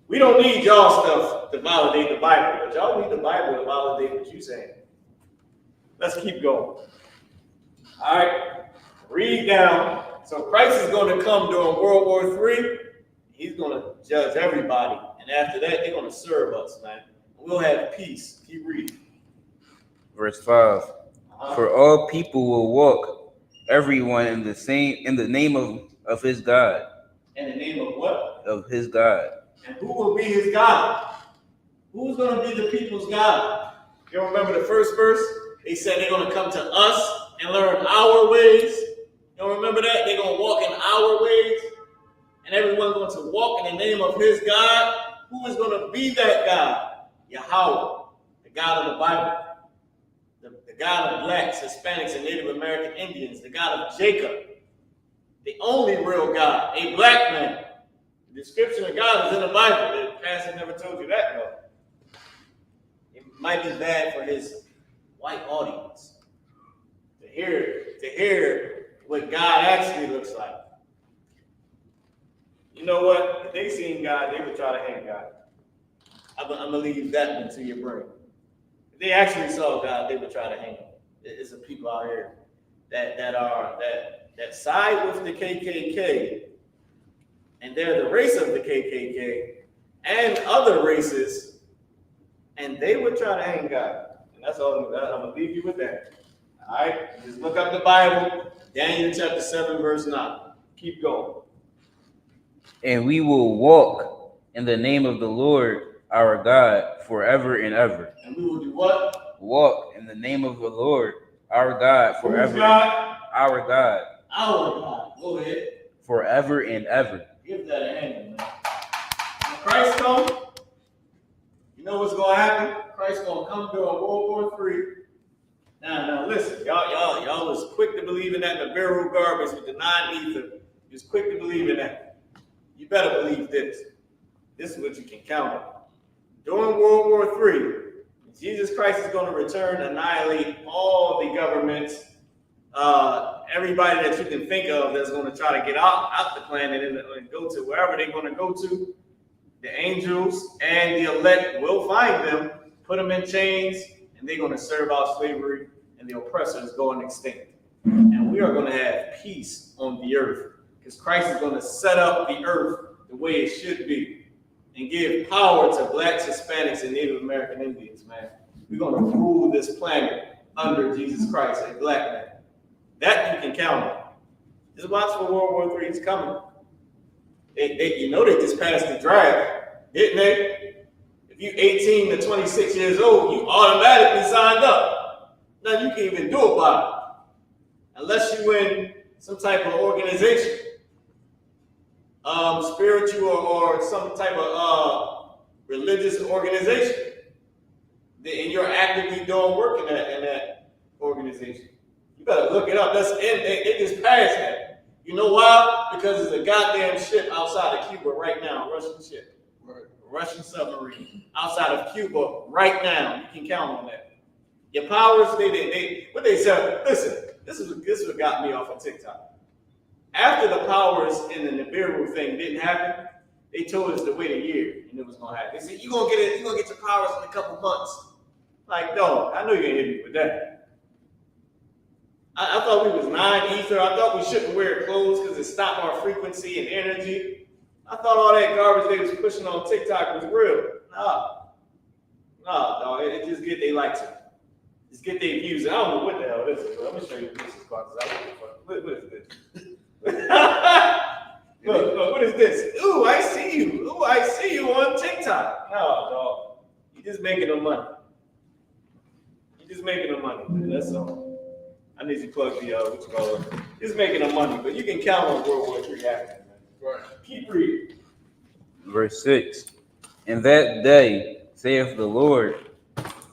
we don't need y'all stuff to validate the Bible, but y'all need the Bible to validate what you're saying. Let's keep going. All right, read down. So Christ is going to come during World War III. He's going to judge everybody. And after that, they're going to serve us, man. We'll have peace. Keep reading. Verse 5. For all people will walk, everyone in the name of his God. In the name of what? Of his God. And who will be his God? Who's going to be the people's God? You remember the first verse? They said they're going to come to us and learn our ways. You remember that? They're going to walk in our ways. And everyone's going to walk in the name of his God. Who is going to be that God? Yahweh, the God of the Bible. The God of blacks, Hispanics, and Native American Indians. The God of Jacob. The only real God. A black man. The description of God is in the Bible. The pastor never told you that, though. It might be bad for his white audience to hear what God actually looks like. You know what? If they seen God, they would try to hang God. I'm gonna leave that into your brain. If they actually saw God, they would try to hang him. There's some people out here that side with the KKK, and they're the race of the KKK and other races, and they would try to hang God. And that's all. I'm gonna leave you with that. All right, just look up the Bible, Daniel chapter 7, verse 9. Keep going. And we will walk in the name of the Lord our God forever and ever. And we will do what? Walk in the name of the Lord our God forever. Who's God? Our God. Our God. Go ahead. Forever and ever. Give that a hand, man. When Christ comes, you know what's going to happen? Christ's going to come during World War III. Now listen, y'all was quick to believe in that Nibiru garbage with the non-ether. You was quick to believe in that. You better believe this. This is what you can count on. During World War III, Jesus Christ is going to return, annihilate all the governments, everybody that you can think of that's going to try to get out the planet and go to wherever they're going to go to. The angels and the elect will find them, put them in chains, and they're going to serve out slavery, and the oppressor is going extinct. And we are going to have peace on the earth, because Christ is going to set up the earth the way it should be and give power to blacks, Hispanics, and Native American Indians, man. We're going to rule this planet under Jesus Christ, a black man. That you can count on. Just watch for World War III. It's coming. They just passed the draft, didn't they? If you 18 to 26 years old, you automatically signed up. Nothing you can even do about it. Unless you in some type of organization, spiritual or some type of religious organization, and you're actively doing work in that organization. You better look it up. They just passed that. You know why? Because there's a goddamn ship outside of Cuba right now, a Russian ship, a Russian submarine outside of Cuba right now. You can count on that. Your powers, what they said. Listen, this is what got me off of TikTok. After the powers in the Nibiru thing didn't happen, they told us to wait a year and it was gonna happen. They said you're gonna get your powers in a couple months. Like, no, I know you ain't hit me with that. I thought we was non-ether. I thought we shouldn't wear clothes because it stopped our frequency and energy. I thought all that garbage they was pushing on TikTok was real. No, dog. It just get they likes it. Just get their views. I don't know what the hell this is, but let me show you what this is. What is this? Look, what is this? Ooh, I see you. Ooh, I see you on TikTok. No, dog. You're just making them money. That's all. I need to plug the, Just making them money, but you can count on World War III happening, man. Right. Keep reading. Verse 6. In that day, saith the Lord,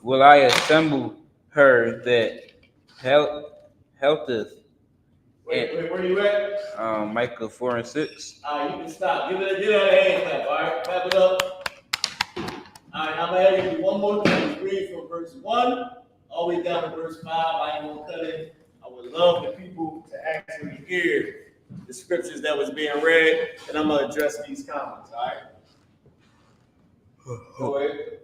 will I assemble her that helpeth. Wait, where you at? Micah 4 and 6. You can stop. Give it a hand clap, all right? Clap it up. All right, I'm going to have you do one more thing. Read from verse 1 all the way down to verse 5. I ain't going to cut it. I would love the people to actually hear the scriptures that was being read, and I'm going to address these comments, all right? Go ahead.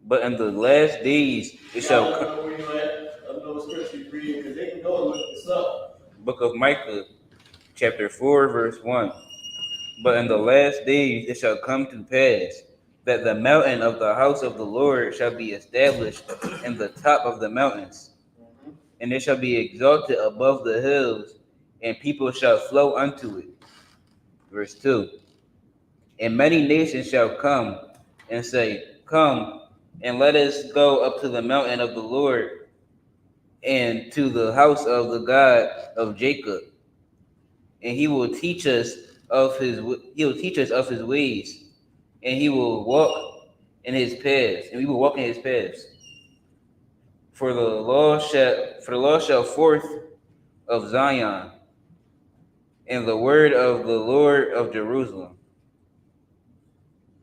But in the last days, it shall come. I don't know where you at. I don't know what scripture you're reading, because they can go and look this up. Book of Micah, chapter 4, verse 1. But in the last days, it shall come to pass that the mountain of the house of the Lord shall be established in the top of the mountains, and it shall be exalted above the hills, and people shall flow unto it. Verse 2. And many nations shall come and say, come, and let us go up to the mountain of the Lord, and to the house of the God of Jacob, and he will teach us of his ways, and he will walk in his paths, and we will walk in his paths. For the law shall forth of Zion, and the word of the Lord of Jerusalem.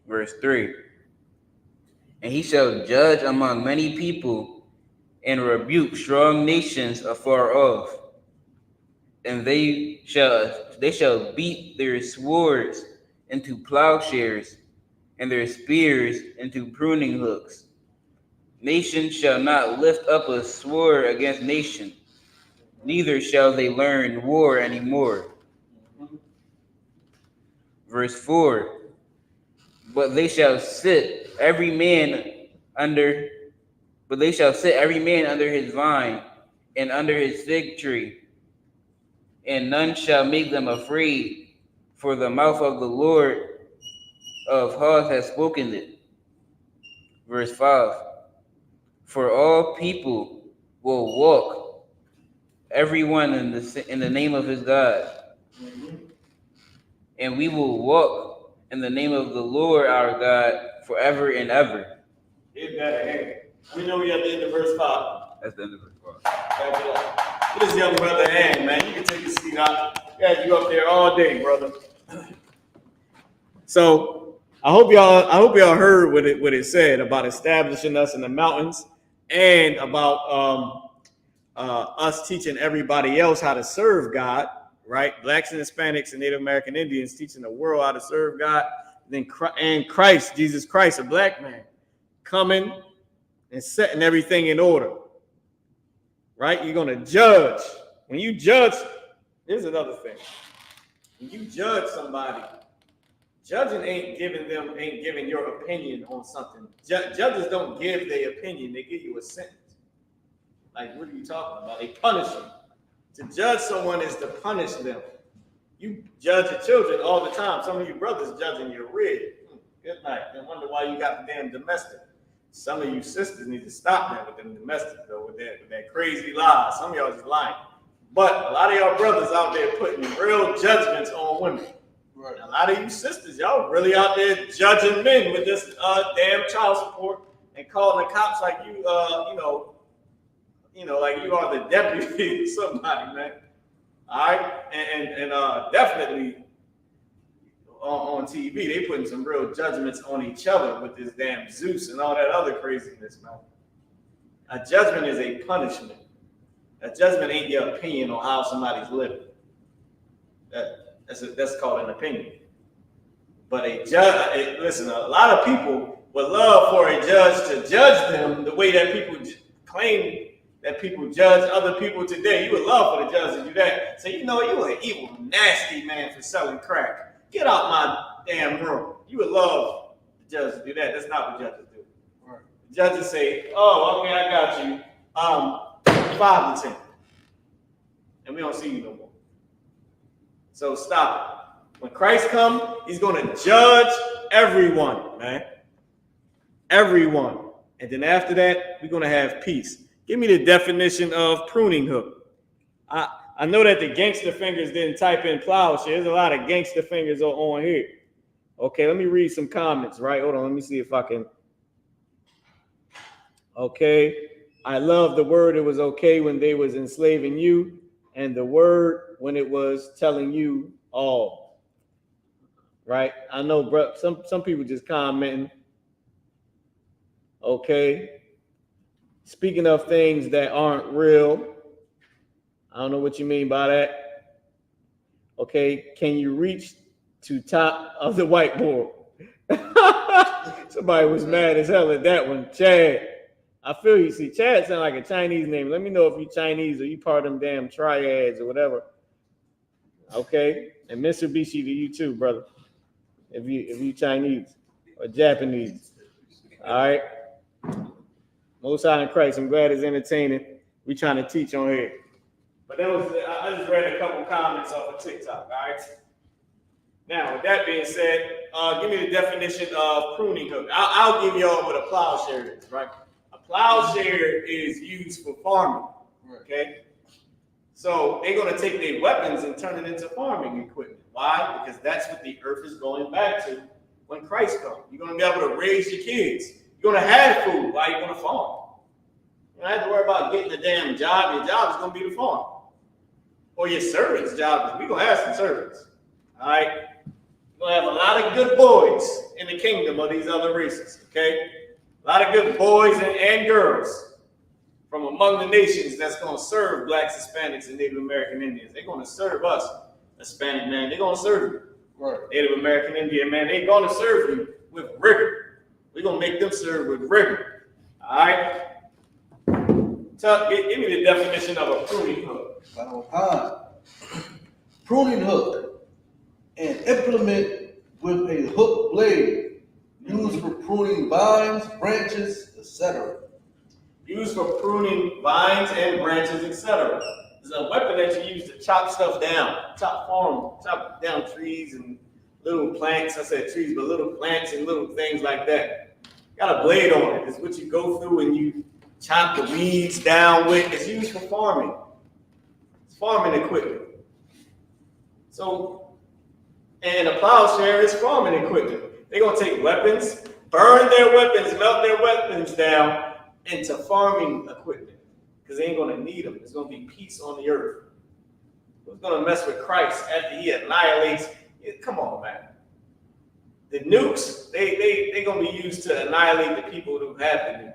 Verse 3. And he shall judge among many people, and rebuke strong nations afar off. And they shall beat their swords into plowshares, and their spears into pruning hooks. Nation shall not lift up a sword against nation, neither shall they learn war anymore. Verse 4. But they shall sit every man under But they shall sit every man under his vine and under his fig tree, and none shall make them afraid, for the mouth of the Lord of hosts has spoken it. Verse 5. For all people will walk, everyone in the name of his God. And we will walk in the name of the Lord our God forever and ever. It better, hey. We know we at the end of verse 5. That's the end of verse 5. Back it up. Get this young brother hand, man. You can take your seat out. Got you up there all day, brother. So I hope y'all heard what it said about establishing us in the mountains, and about us teaching everybody else how to serve God, right? Blacks and Hispanics and Native American Indians teaching the world how to serve God. Then Christ, Jesus Christ, a black man, coming and setting everything in order, right? You're going to judge. When you judge, here's another thing. When you judge somebody, judging ain't giving your opinion on something. Judges don't give their opinion. They give you a sentence. Like, what are you talking about? They punish them. To judge someone is to punish them. You judge your children all the time. Some of you brothers judging your rib. Good night. They wonder why you got the damn domestic. Some of you sisters need to stop that with them domestic, though, with that crazy lie. Some of y'all just lying. But a lot of y'all brothers out there putting real judgments on women. Right. A lot of you sisters, y'all really out there judging men with this damn child support and calling the cops like you like you are the deputy or somebody, man. All right, and definitely on TV they putting some real judgments on each other with this damn Zeus and all that other craziness, man. A judgment is a punishment. A judgment ain't your opinion on how somebody's living. That's called an opinion. But a judge, listen, a lot of people would love for a judge to judge them the way that people claim that people judge other people today. You would love for the judge to do that. So you an evil, nasty man for selling crack. Get out my damn room. You would love the judge to do that. That's not what judges do. Right. The judges say, oh, okay, I got you. 5 to 10. And we don't see you no more. So stop it. When Christ comes, he's going to judge everyone, man. Everyone. And then after that, we're going to have peace. Give me the definition of pruning hook. I know that the gangster fingers didn't type in plowshare. There's a lot of gangster fingers on here. Okay, let me read some comments, right? Hold on, let me see if I can. Okay. I love the word. It was okay when they was enslaving you, and the word when it was telling you all. Right? I know, bro. Some people just commenting. Okay. Speaking of things that aren't real, I don't know what you mean by that. Okay. Can you reach to top of the whiteboard? Somebody was mad as hell at that one. Chad. I feel you. See, Chad sound like a Chinese name. Let me know if you Chinese or you part of them damn triads or whatever. Okay. And Mitsubishi to you too, brother. If you Chinese or Japanese. All right. Most High in Christ. I'm glad it's entertaining. We trying to teach on here. But that was, I just read a couple comments off of TikTok. All right. Now, with that being said, give me the definition of pruning hook. I'll give y'all what a plowshare is, right? Plowshare is used for farming, okay? So they're going to take their weapons and turn it into farming equipment. Why? Because that's what the earth is going back to when Christ comes. You're going to be able to raise your kids. You're going to have food while you're going to farm. You don't have to worry about getting a damn job. Your job is going to be to farm. Or your servant's job. We're going to have some servants, all right? We're going to have a lot of good boys in the kingdom of these other races, okay? A lot of good boys and girls from among the nations that's going to serve blacks, Hispanics, and Native American Indians. They're going to serve us, Hispanic man. They're going to serve you. Right. Native American Indian man. They're going to serve you with rigor. We're going to make them serve with rigor. All right? Give me the definition of a pruning hook. Pruning hook, an implement with a hook blade used for pruning vines, branches, etc. Used for pruning vines and branches, etc. It's a weapon that you use to chop stuff down, chop down trees and little plants. I said trees, but little plants and little things like that. Got a blade on it. It's what you go through and you chop the weeds down with. It's used for farming. It's farming equipment. So, and a plowshare is farming equipment. They're going to take weapons, burn their weapons, melt their weapons down into farming equipment because they ain't going to need them. There's going to be peace on the earth. Who's going to mess with Christ after he annihilates? Come on, man. The nukes, they're going to be used to annihilate the people who have the nukes.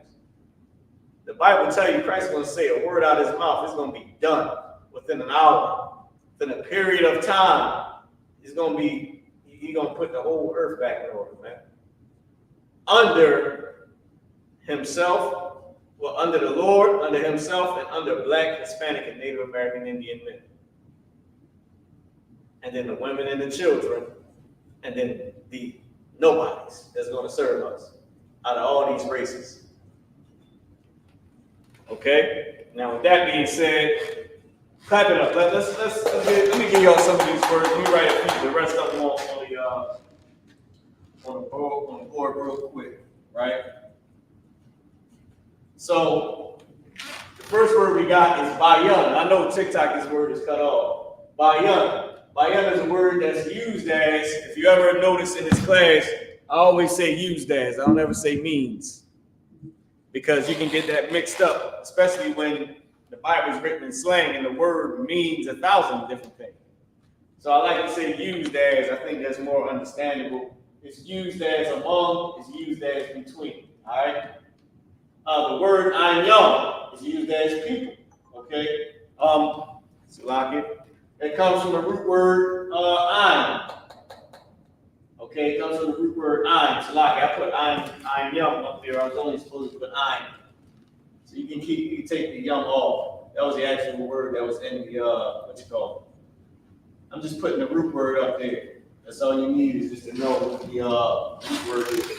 The Bible tells you Christ is going to say a word out of his mouth. It's going to be done within an hour, within a period of time. It's going to be, he's going to put the whole earth back in order, man. Under himself, well, under the Lord, under himself, and under Black, Hispanic, and Native American Indian men. And then the women and the children, and then the nobodies that's going to serve us out of all these races. Okay? Now, with that being said, clap it up. Let me give y'all some of these words. Let me write a few, the rest of them on the board real quick, right? So, the first word we got is bayan. I know TikTok, this word is cut off. Bayan. Bayan is a word that's used as, if you ever notice in this class, I always say used as. I don't ever say means. Because you can get that mixed up, especially when the Bible is written in slang and the word means 1,000 different things. So I like to say used as. I think that's more understandable. It's used as among, it's used as between, all right? The word I know is used as people, okay? So like it comes from the root word ein. Okay, it comes from the root word ein. So like I put ein yum up there. I was only supposed to put ein. So you can take the yum off. That was the actual word that was in the what you call it. I'm just putting the root word up there. That's all you need is just to know what the root word is.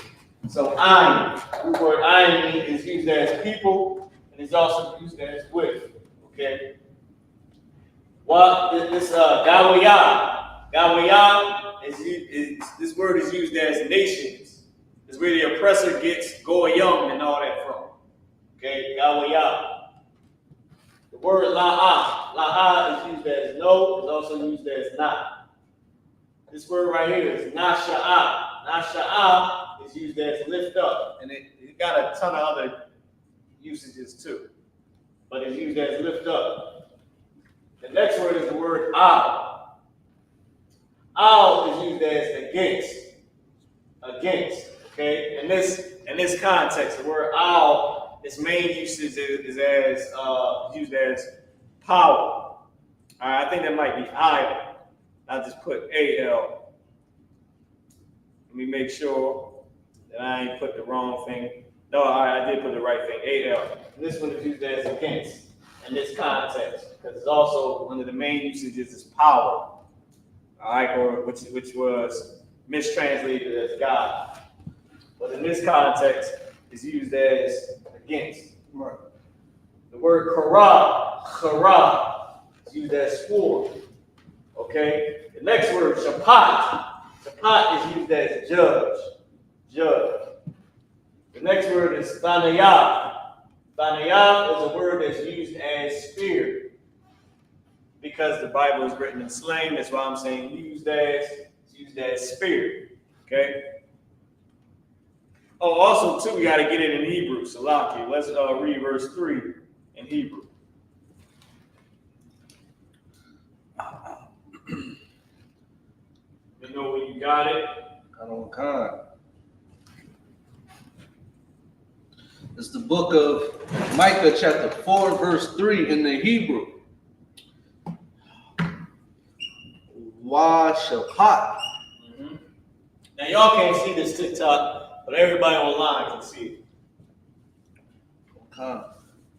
So ein, root word ein is used as people, and it's also used as with. Okay. Well, this Gawiyah is this word is used as nations. It's where the oppressor gets goyim and all that from. Okay, Gawiyah. The word la'ah is used as no, it's also used as not. This word right here is nasha'ah. Nasha'ah is used as lift up, and it got a ton of other usages too. But it's used as lift up. The next word is the word al. Al is used as against. Against. Okay? In this context, the word al, its main usage is as used as power. All right, I think that might be I. I'll just put AL. Let me make sure that I ain't put the wrong thing. No, I did put the right thing. AL. This one is used as against in this context, because it's also one of the main usages is power. All right, or which was mistranslated as God. But in this context, it's used as against. Right. The word kara is used as sword. Okay. The next word, shapat. Shapat is used as judge. Judge. The next word is thanayah. Thanayah is a word that's used as spear. Because the Bible is written in slang, that's why I'm saying used as spear. Okay. Oh, also too, we got to get it in Hebrew. Salaki. Let's read verse 3 in Hebrew. You know when you got it? Khan. It's the book of Micah, chapter 4, verse 3 in the Hebrew. Washapat. Mm-hmm. Now y'all can't see this TikTok, but everybody online can see it.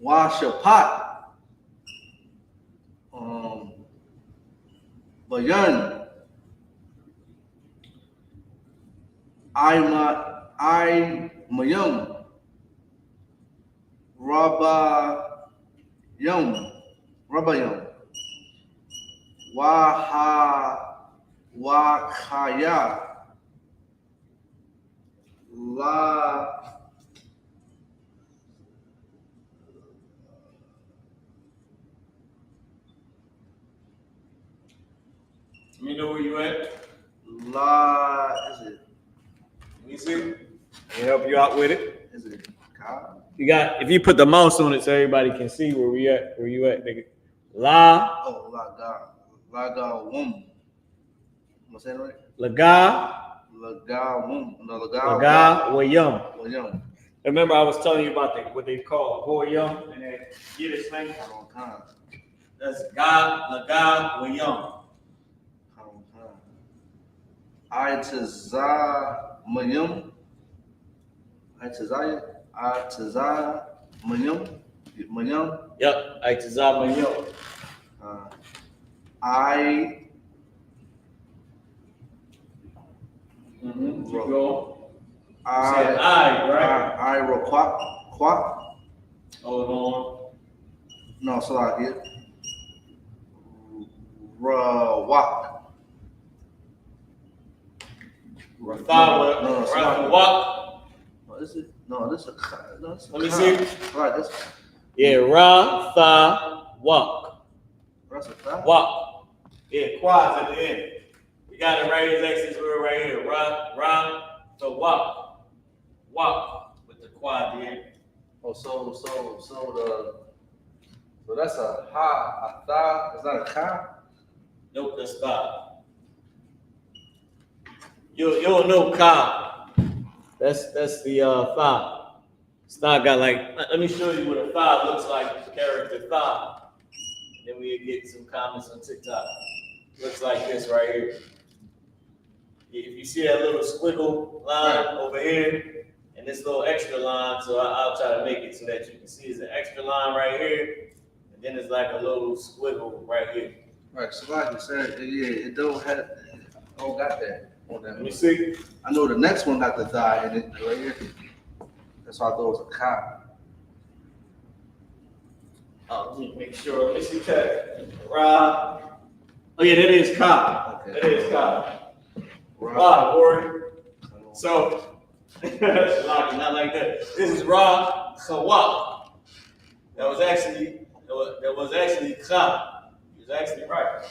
Washapat. Bayan. I mayum. Rabayum. Wakaya. Let me know where you at. Is it? Let me see. Let me help you out with it. Is it Ka? You got, if you put the mouse on it so everybody can see where we at, where you at, nigga. La. Oh, Lagawum. Am I saying it right? Lagawum. No, Lagawayum. Wayum. Remember, I was telling you about what they call Goyum and that Yiddish thing? That's Lagawayum. Mayum. Yep, Mayum. Keep going. Said right? I Quack. Hold on. No, so I get Rawak. Rathawak. No, is it? No, this is a. No, this is Let me see. Right, this. Yeah, Rathawak. That's a thought. Wak. Yeah, quads at the end. We got it right here. This word right here. So wak. With the quad at the end. Oh, so that's a tha. Is that a ka? Nope, that's tha. You don't know ka. That's the tha. It's not got like. Let me show you what a tha looks like. The character tha. Then we get some comments on TikTok. Looks like this right here. If you see that little squiggle line over here, and this little extra line, so I'll try to make it so that you can see it's an extra line right here, and then it's like a little squiggle right here. Right, so like you said, it don't got that on that. Let me see. I know the next one got the thigh in it right here. That's why I thought it was a ka. I'll just make sure. Let me see that. Oh yeah, that is ka. Okay. That is ka. Corey. So not like that. This is Ra Chawak. That was actually ka. He was actually right.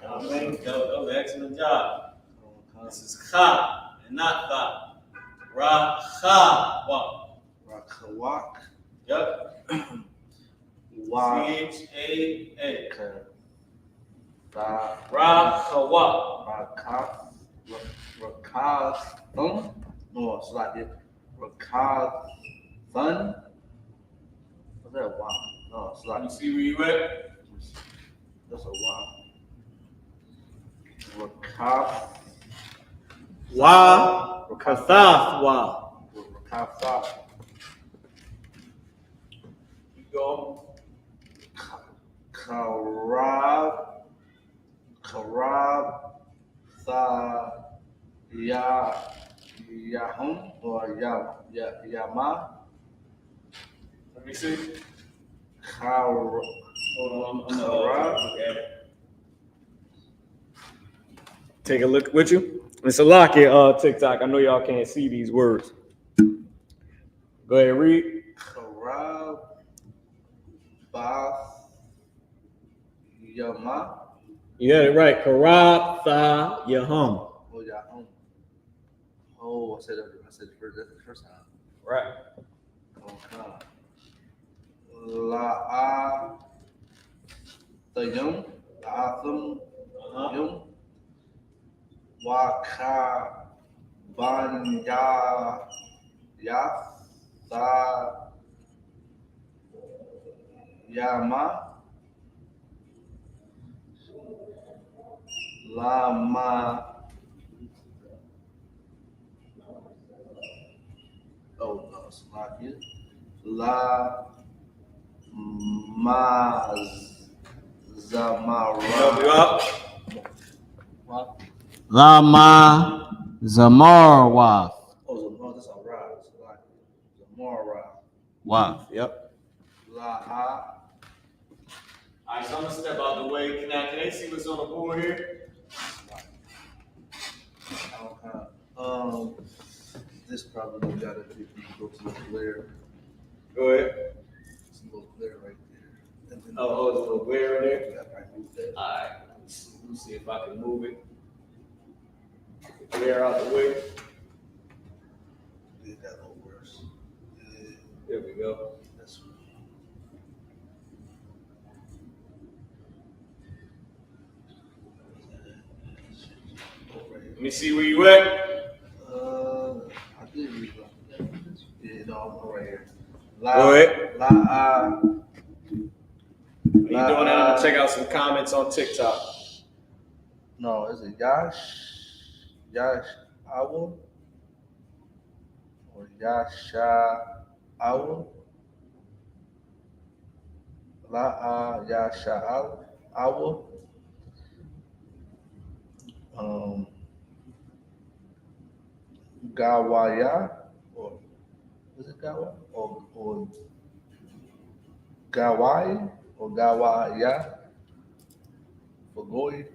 You know what I mean? That was an excellent job. This is ka and not tha. Ra Chawak. Yep. C-H-A-A. Ra-Chawak. Rakathun? No, it's like it. Rakathun? What's that? Wow. No, it's like. You see where you at? That's a wow. Rakath. Rakathwa. Keep going. Karab. Yahum or Yama. Let me see. Hold on. Take a look with you. It's a lock here, TikTok. I know y'all can't see these words. Go ahead, read. Karab Bath Yama. You got it right. Karab Tha Yahum. Oh, Yahum. Oh, I said it first time. Right. Okay. La'a Tayum. Yum. Waka Banya Yatha Yama. Lama. Oh no, it's not here. La ma zamara. What? Lama Zamarwa. Oh, that's a rod. Zamara. Wow. Yep. La. All right, so I'm gonna step out the way. Can they see what's on the board here? This probably gotta be go to the glare. Go ahead. There's a little glare right there. And then Oh, there's a little glare right there? Yeah, I move that. All right, let me see if I can move it. Glare out the way. Did that a little worse. Yeah. There we go. That's Let me see where you at. I did read that. Yeah, no, I'm right here. Go ahead. La. You doing that? I'm gonna check out some comments on TikTok. No, is it Yash Awul? Or Yasha Awul? Yasha Awul? Gawaya? Or is it Gawa? Or Gawai? Or Gawaya? For Goy?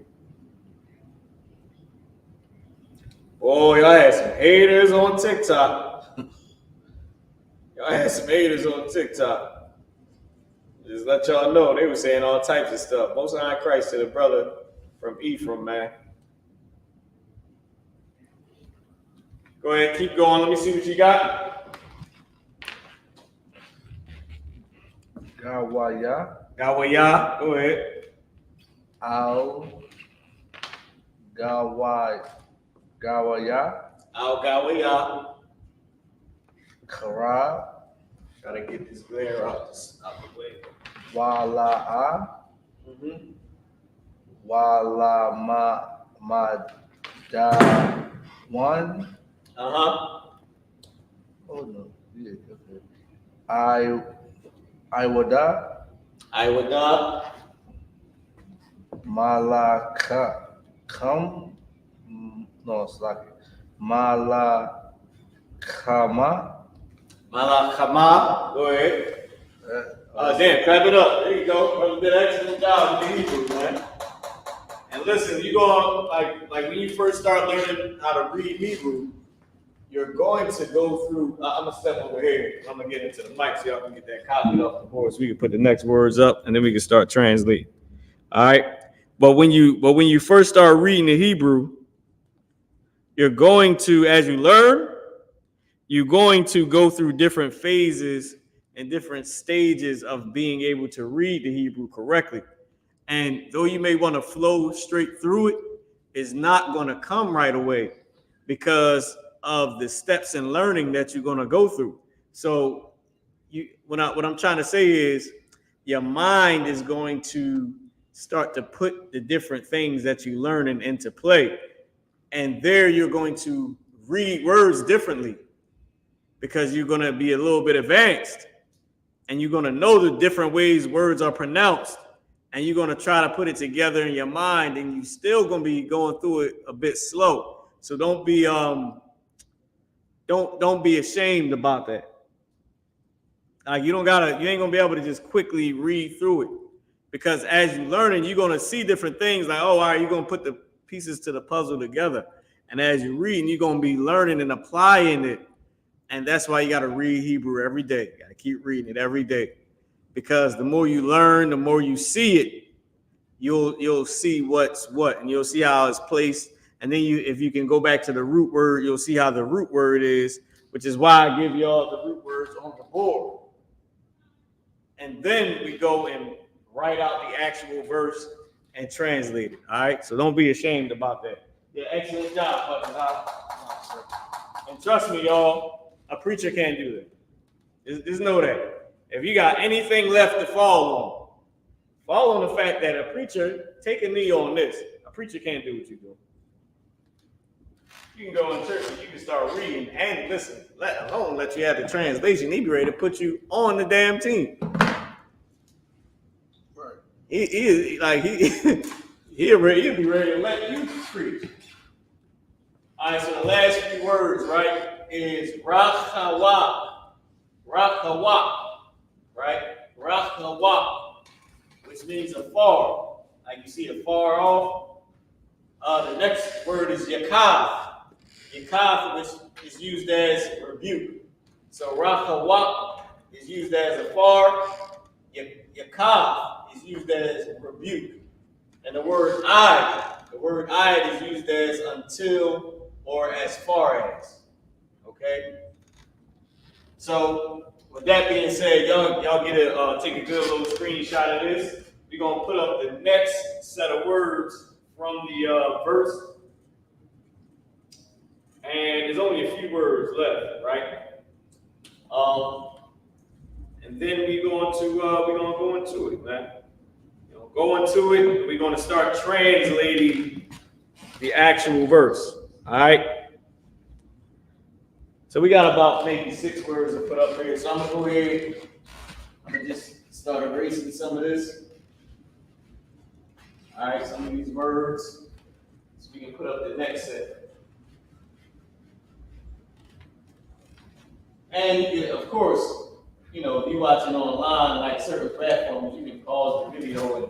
Oh, y'all had some haters on TikTok. Y'all had some haters on TikTok. Just let y'all know, they were saying all types of stuff. Most High Christ to the brother from Ephraim, man. Go ahead, keep going. Let me see what you got. Gawaya. Go ahead. Al Gawaya. Al Gawaya. Kara. Gotta get this glare out the way. Wala'a. Wala Mada one. Uh-huh. Oh no. Yeah, okay. Iwada. Malaka. No, it's like Malakama. Go ahead. Damn, clap it up. There you go. Brother did an excellent job with the Hebrew, man. And listen, you go on, like when you first start learning how to read Hebrew, you're going to go through. I'm gonna step over here. I'm gonna get into the mic so y'all can get that copy off the board, so we can put the next words up, and then we can start translating. All right. But when you first start reading the Hebrew, you're going to, as you learn, you're going to go through different phases and different stages of being able to read the Hebrew correctly. And though you may want to flow straight through it, it's not going to come right away because of the steps in learning that you're going to go through. So what I'm trying to say is your mind is going to start to put the different things that you learn into play. And there you're going to read words differently because you're going to be a little bit advanced and you're going to know the different ways words are pronounced. And you're going to try to put it together in your mind, and you're still going to be going through it a bit slow. So don't be ashamed about that. Like you ain't gonna be able to just quickly read through it, because as you learning, you're gonna see different things. Like, oh, all right, you're gonna put the pieces to the puzzle together, and as you're reading, you're gonna be learning and applying it. And that's why you got to read Hebrew every day. You got to keep reading it every day. Because the more you learn, the more you see it, you'll see what's what, and you'll see how it's placed. And then if you can go back to the root word, you'll see how the root word is, which is why I give you all the root words on the board. And then we go and write out the actual verse and translate it. All right, so don't be ashamed about that. Yeah, excellent job, Button. And trust me, y'all, a preacher can't do that. Just know that. If you got anything left to fall on the fact that a preacher, take a knee on this. A preacher can't do what you do. You can go in church and you can start reading and listen, let alone let you have the translation. He'd be ready to put you on the damn team. Right. He'll be ready to let you preach. All right, so the last few words, right, is Rachawa. Rachawa, right? Rachawak, which means afar, like you see afar off. The next word is Yakav. Yakav, which is used as rebuke. So Rachawak is used as afar. Yakav is used as rebuke. And the word I is used as until or as far as. Okay? So, with that being said, y'all get to take a good little screenshot of this. We're going to put up the next set of words from the verse. And there's only a few words left, right? And then we're going to go into it, man. Go into it, and we're going to start translating the actual verse. All right? So we got about maybe 6 words to put up here. So I'm going to go ahead and just start erasing some of this. All right, some of these words. So we can put up the next set. And of course, if you're watching online, like certain platforms, you can pause the video and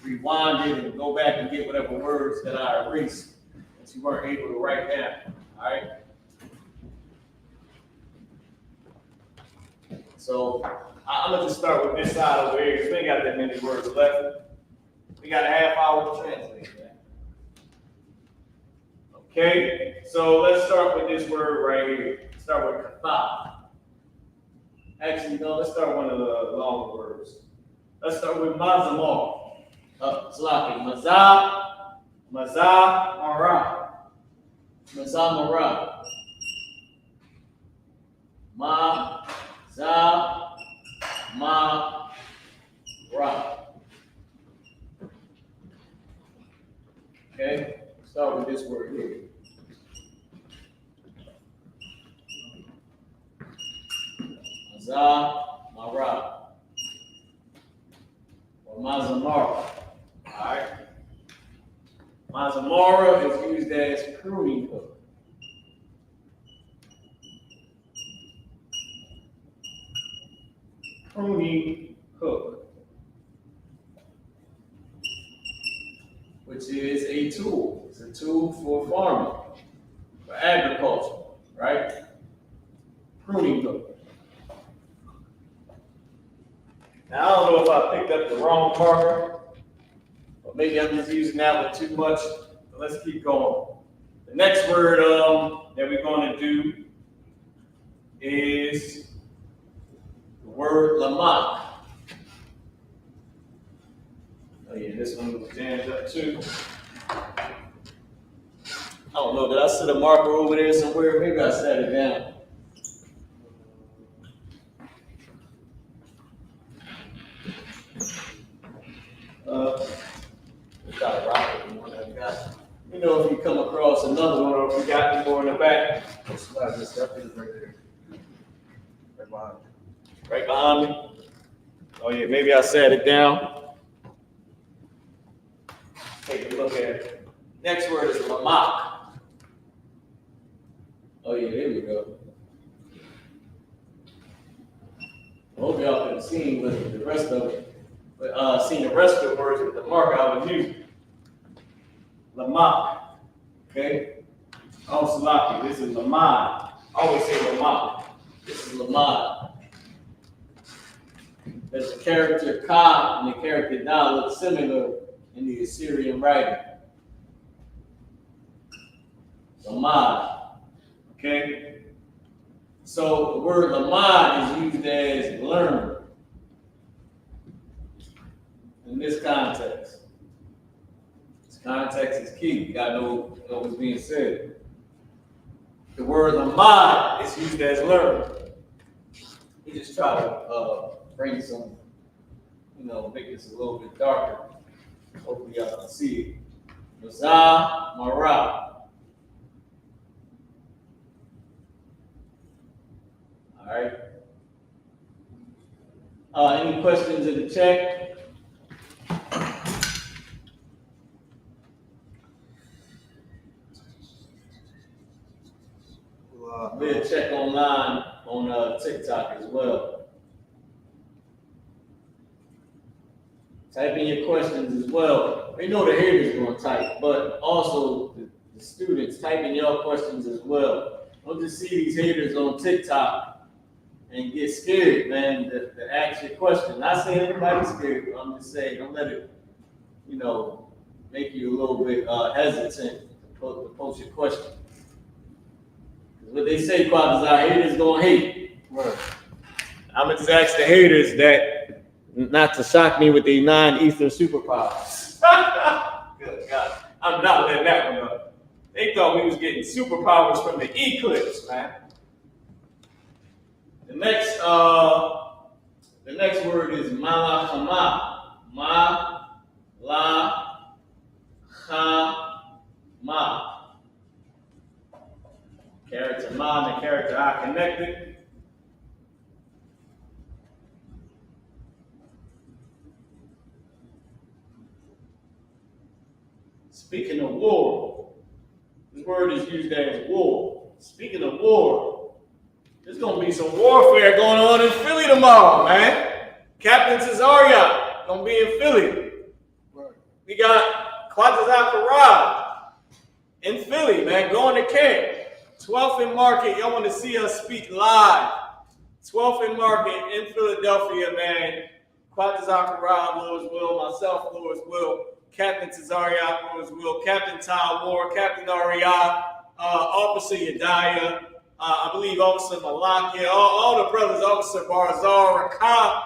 rewind it and go back and get whatever words that I erased that you weren't able to write down. All right? So I'm going to just start with this side over here because we ain't got that many words left. We got a half hour to translate that. Okay, so let's start with this word right here. Start with katha. Actually, no, let's start one of the longer words. Let's start with mazamar. Mazamara. Mazamara. Mazamara. Okay, start with this word here. Mazamara. Or Mazamara. Alright. Mazamara is used as pruning hook. Pruning hook. Which is a tool. It's a tool for farming, for agriculture, right? Pruning hook. Now, I don't know if I picked up the wrong marker, or maybe I'm just using that one too much, but let's keep going. The next word that we're going to do is the word lamak. Oh yeah, this one was jammed up too. I don't know, did I set a marker over there somewhere? Maybe I set it down. Got a rocket in one I've got. If you come across another one or if you got any more in the back. This stuff is right there. Right behind me. Right behind me? Oh yeah, maybe I set it down. Take a look at it. Next word is lamak. Oh yeah, there we go. I hope y'all could have seen with the rest of it. But seen the rest of the words with the marker I was using. Lamak. Okay? Oh, Salaki, this is Lamad. I always say Lamad. This is Lamad. There's the character Ka and the character Da look similar in the Assyrian writing. Lamad. Okay? So the word Lamad is used as learn in this context. Context is key. You gotta know what's being said. The word lamad is used as learn. We just try to bring some, make this a little bit darker. Hopefully y'all can see it. Mazamara. All right. Any questions in the chat? We'll check online on TikTok as well. Type in your questions as well. We know the haters going to type, but also the students type in your questions as well. Don't just see these haters on TikTok and get scared, man, to ask your question. Not saying anybody's scared, but I'm just saying don't let it, make you a little bit hesitant to post your question. What they say, Qadash, our haters gonna hate. Right. I'm gonna just ask the haters that not to shock me with the non-ether superpowers. Good God, I'm not letting that one up. They thought we was getting superpowers from the eclipse, man. The next word is malachama. Ma-la-cha-ma. Character ma and the character I connected. Speaking of war, this word is used as war. Speaking of war, there's going to be some warfare going on in Philly tomorrow, man. Captain Cesaria going to be in Philly. Right. We got Qadash in Philly, man, going to camp. 12th and Market, y'all want to see us speak live. 12th and Market in Philadelphia, man. Qadash Lord's will, myself, Lord's will, Captain Cesaria, Lord's will, Captain Ty Ward, Captain Ariah, Officer Yediah, I believe Officer Malakia, all the brothers, Officer Barzar, Rakab.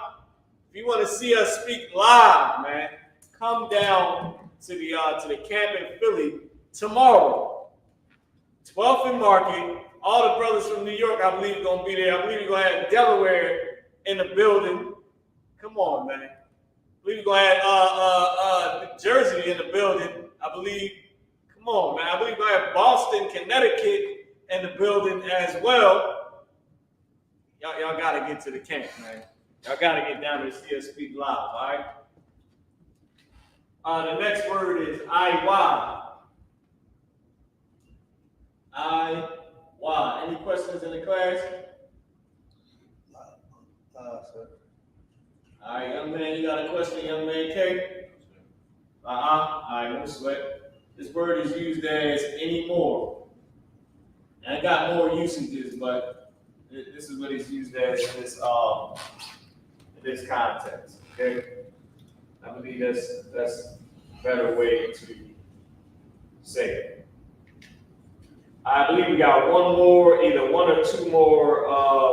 If you want to see us speak live, man, come down to the camp in Philly tomorrow. 12th and Market, all the brothers from New York, I believe, are going to be there. I believe you're going to have Delaware in the building. Come on, man. I believe you're going to have New Jersey in the building. I believe, come on, man. I believe you're going to have Boston, Connecticut in the building as well. Y'all got to get to the camp, man. Y'all got to get down there to see us speak live, all right? The next word is I-Y. I-Y. Any questions in the class? Sir. All right, young man, you got a question, young man K? All right, no sweat. This word is used as anymore. And I got more usages, but this is what it's used as in this context, okay? I believe that's a better way to say it. I believe we got either one or two more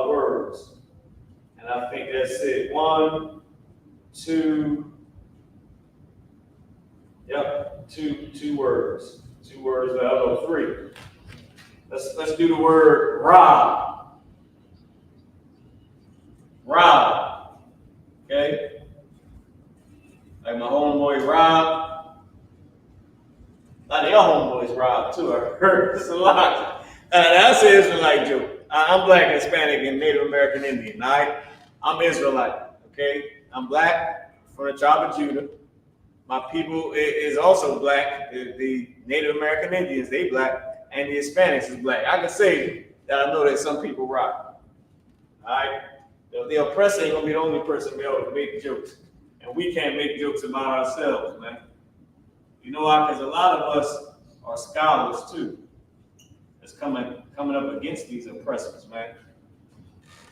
words. And I think that's it. 1, 2, yep, two words. 2 words, no, 3. Let's do the word rob. Rob. Okay? Like my homeboy Rob. A lot of y'all homeboys rob too. I heard this a lot. That's an Israelite joke. I'm black, Hispanic, and Native American Indian. All right? I'm Israelite. Okay? I'm black from the tribe of Judah. My people is also black. The Native American Indians, they black, and the Hispanics is black. I can say that I know that some people rob. All right? The oppressor ain't gonna be the only person be able to make jokes, and we can't make jokes about ourselves, man. You know why? Because a lot of us are scholars too. That's coming up against these oppressors, man.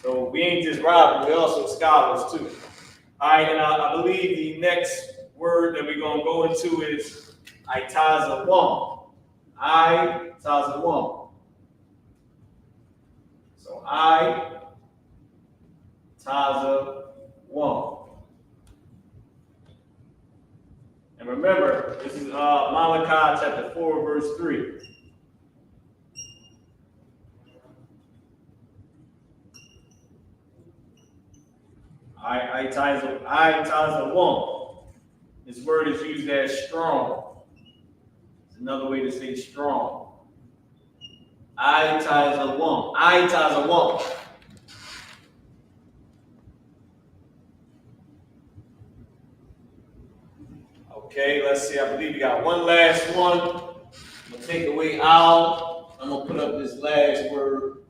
So we ain't just robbing, we're also scholars too. All right, and I believe the next word that we're gonna go into is I-Tazawam. I-Tazawam. So I-Tazawam. And remember, this is Micah chapter 4, verse 3. I-Tazawam. This word is used as strong. It's another way to say strong. I-Tazawam. I-Tazawam. Okay, let's see. I believe we got one last one. I'm going to take away owl. I'm going to put up this last word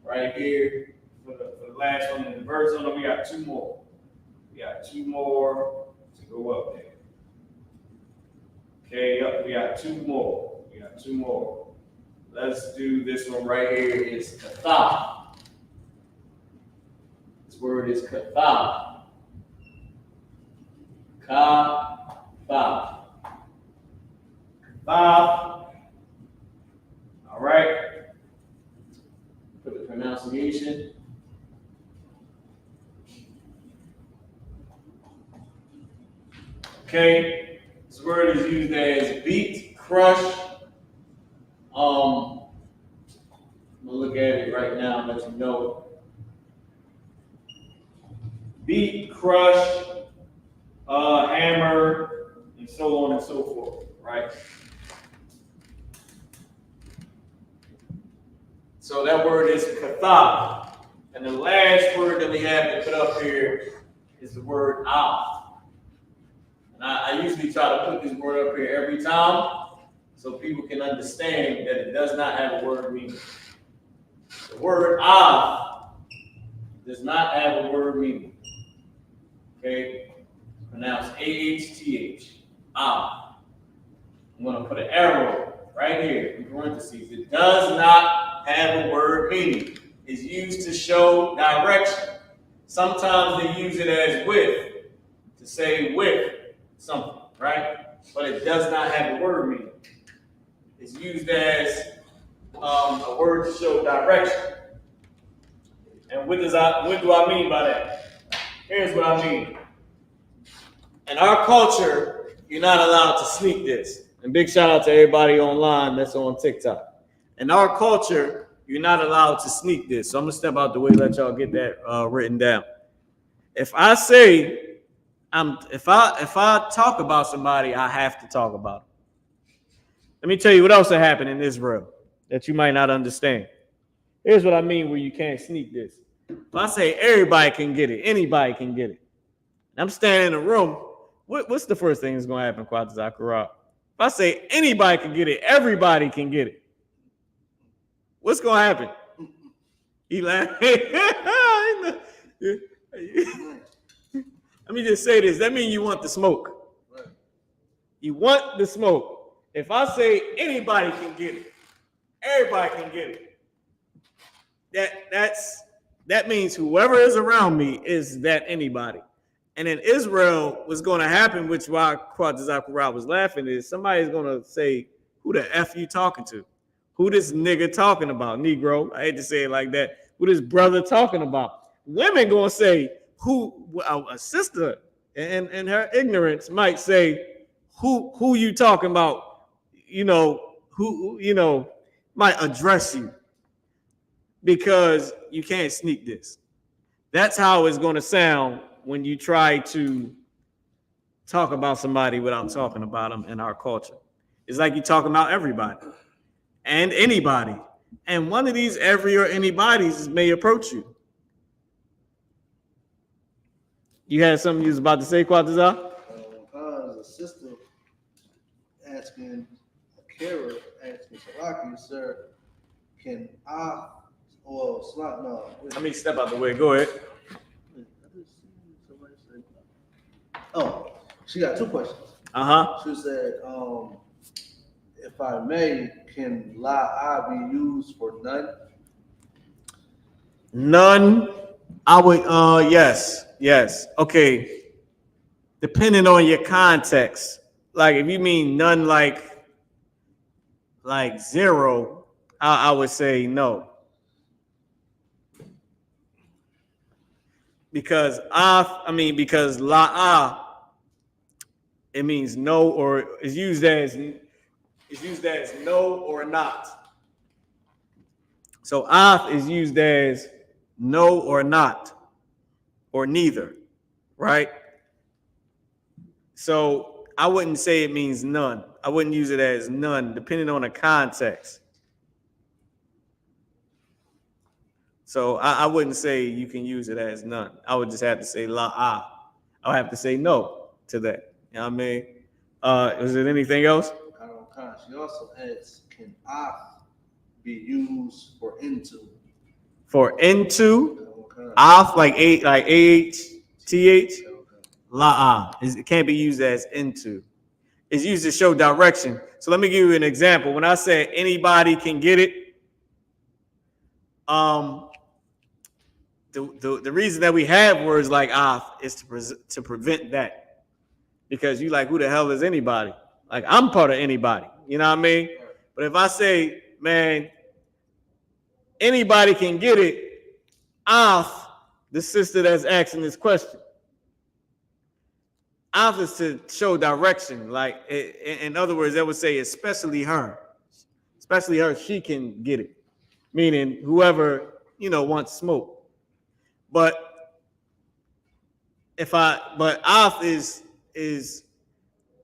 right here for the last one in the verse. We got 2 more. We got 2 more to Go up there. Okay, up. We got two more. Let's do this one right here. It's kathah. This word is kathah. Kathah. Kathah. All right. Put the pronunciation. Okay. This word is used as beat, crush. I'm gonna look at it right now and let you know. Beat, crush, hammer, and so on and so forth, right? So that word is kathah. And the last word that we have to put up here is the word av. And I usually try to put this word up here every time so people can understand that it does not have a word meaning. The word av does not have a word meaning. Okay? Pronounced A-H-T-H. Av. I'm going to put an arrow right here in parentheses. It does not have a word meaning. It's used to show direction. Sometimes they use it as with, to say with something, right? But it does not have a word meaning. It's used as a word to show direction. And what do I mean by that? Here's what I mean. In our culture, you're not allowed to sneak this. And big shout out to everybody online that's on TikTok. In our culture, you're not allowed to sneak this. So I'm gonna step out the way, let y'all get that written down. If I say, if I talk about somebody, I have to talk about them. Let me tell you what else happened in Israel that you might not understand. Here's what I mean where you can't sneak this. If I say everybody can get it, anybody can get it. And I'm standing in a room, what's the first thing that's going to happen, Qadash? If I say anybody can get it, everybody can get it. What's going to happen? He laughing. Let me just say this. That means you want the smoke. You want the smoke. If I say anybody can get it, everybody can get it. That means whoever is around me is that anybody. And in Israel, what's going to happen, which why Qadash was laughing, is somebody's going to say, who the F you talking to? Who this nigga talking about? Negro. I hate to say it like that. Who this brother talking about? Women going to say, who, a sister in her ignorance might say, who you talking about? You know, who, you know, might address you because you can't sneak this. That's how it's going to sound when you try to talk about somebody without talking about them in our culture. It's like you're talking about everybody and anybody. And one of these every or anybody's may approach you. You had something you was about to say, Qadash? A sister asking Akira, asking Salaki, sir, can I, or Salaki, no. Let me step out the way. Go ahead. Oh, she got two questions. She said, if I may, can la be used for none? None. I would, yes. Okay. Depending on your context. Like if you mean none like zero, I would say no. Because because la'ah, it means no, or is used as no or not. So af is used as no or not, or neither, right? So I wouldn't say it means none. I wouldn't use it as none, depending on the context. So I wouldn't say you can use it as none. I would just have to say la'ah. I would have to say no to that. You know what I mean? Is there anything else? She also asks, can I be used for into? For into? Off like AHTH? la'a. It can't be used as into. It's used to show direction. So let me give you an example. When I say anybody can get it, the reason that we have words like is to prevent that. Because you like, who the hell is anybody? Like, I'm part of anybody. You know what I mean? But if I say, man, anybody can get it, the sister that's asking this question. Is to show direction. Like, in other words, they would say, especially her. Especially her, she can get it. Meaning whoever, wants smoke. But Af is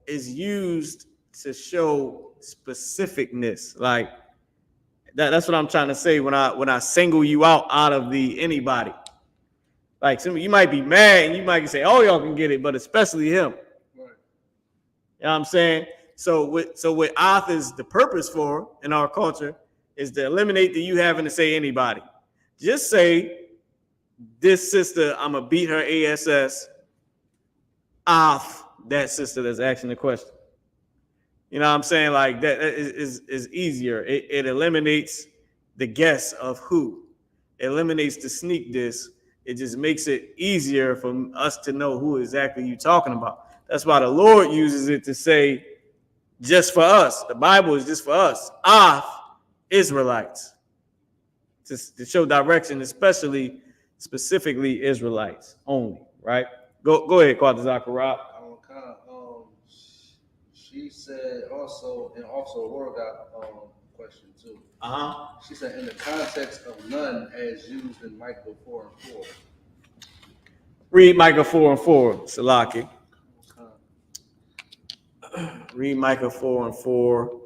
used to show specificness. Like that's what I'm trying to say when I single you out of the anybody. Like you might be mad and you might say, oh, y'all can get it, but especially him. Right. You know what I'm saying? So what Af is the purpose for in our culture is to eliminate the you having to say anybody. Just say, this sister, I'm going to beat her ASS off that sister that's asking the question. You know what I'm saying? Like, that is easier. It eliminates the guess of who. It eliminates the sneak diss. It just makes it easier for us to know who exactly you're talking about. That's why the Lord uses it to say, just for us. The Bible is just for us. Israelites. To show direction, specifically Israelites only, right? Go ahead, Qadash. She said also Laura got a question too. She said in the context of none as used in Micah 4:4. Read Micah 4:4, Salaki. Read Micah 4:4.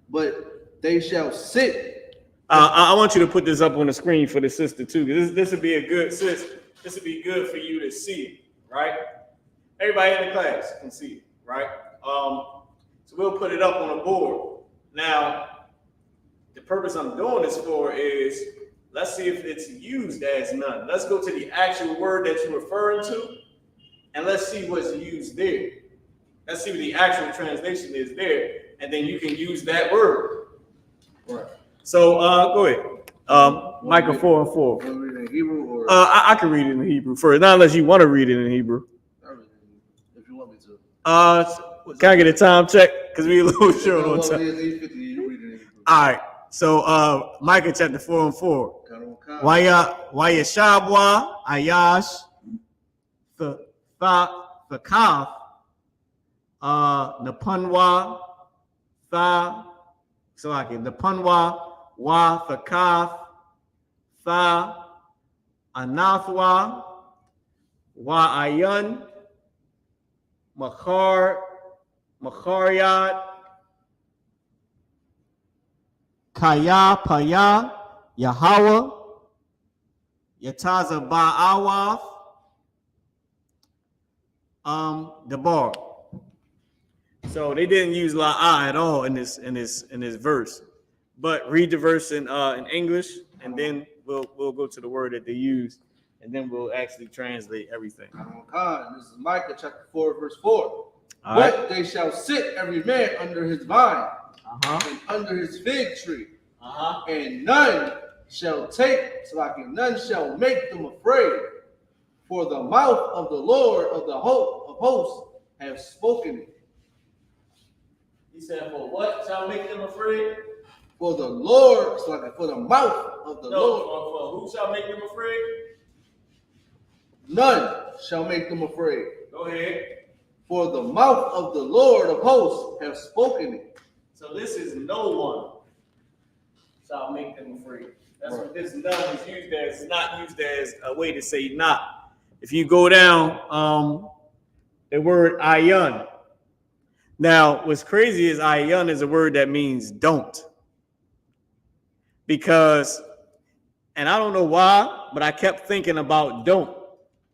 But they shall sit. I want you to put this up on the screen for the sister too. This would be a good sis. This would be good for you to see it, right? Everybody in the class can see it, right? So we'll put it up on the board. Now, the purpose I'm doing this for is, let's see if it's used as none. Let's go to the actual word that you're referring to, and let's see what's used there. Let's see what the actual translation is there, and then you can use that word. Right. So go ahead. Micah 4:4. Want to read it in Hebrew or? I can read it in Hebrew first, not unless you want to read it in Hebrew. If you want me to. Can I get a time check? Because we're a little short on time. All right. So Micah chapter 4:4. Waya Shabwa Ayash Fakaf Napunwa Tha Salaki Napunwa Wa Fakaf Tha Anathwa Wa Ayun Macharyat Kaya Paya Yahweh Yataza Ba'awaf Debar. So they didn't use la'ah at all in this verse. But read the verse in English, and then we'll go to the word that they use, and then we'll actually translate everything. This is Micah chapter 4:4. But they shall sit every man under his vine and under his fig tree, and none shall none shall make them afraid, for the mouth of the Lord of hosts have spoken it. He said, for what shall make them afraid? For the Lord, for the mouth of the Lord. For who shall make them afraid? None shall make them afraid. Go ahead. For the mouth of the Lord of hosts have spoken it. So this is no one shall make them afraid. That's what this none is used as. It's not used as a way to say not. If you go down, the word ayun. Now, what's crazy is ayun is a word that means don't. Because, and I don't know why, but I kept thinking about don't.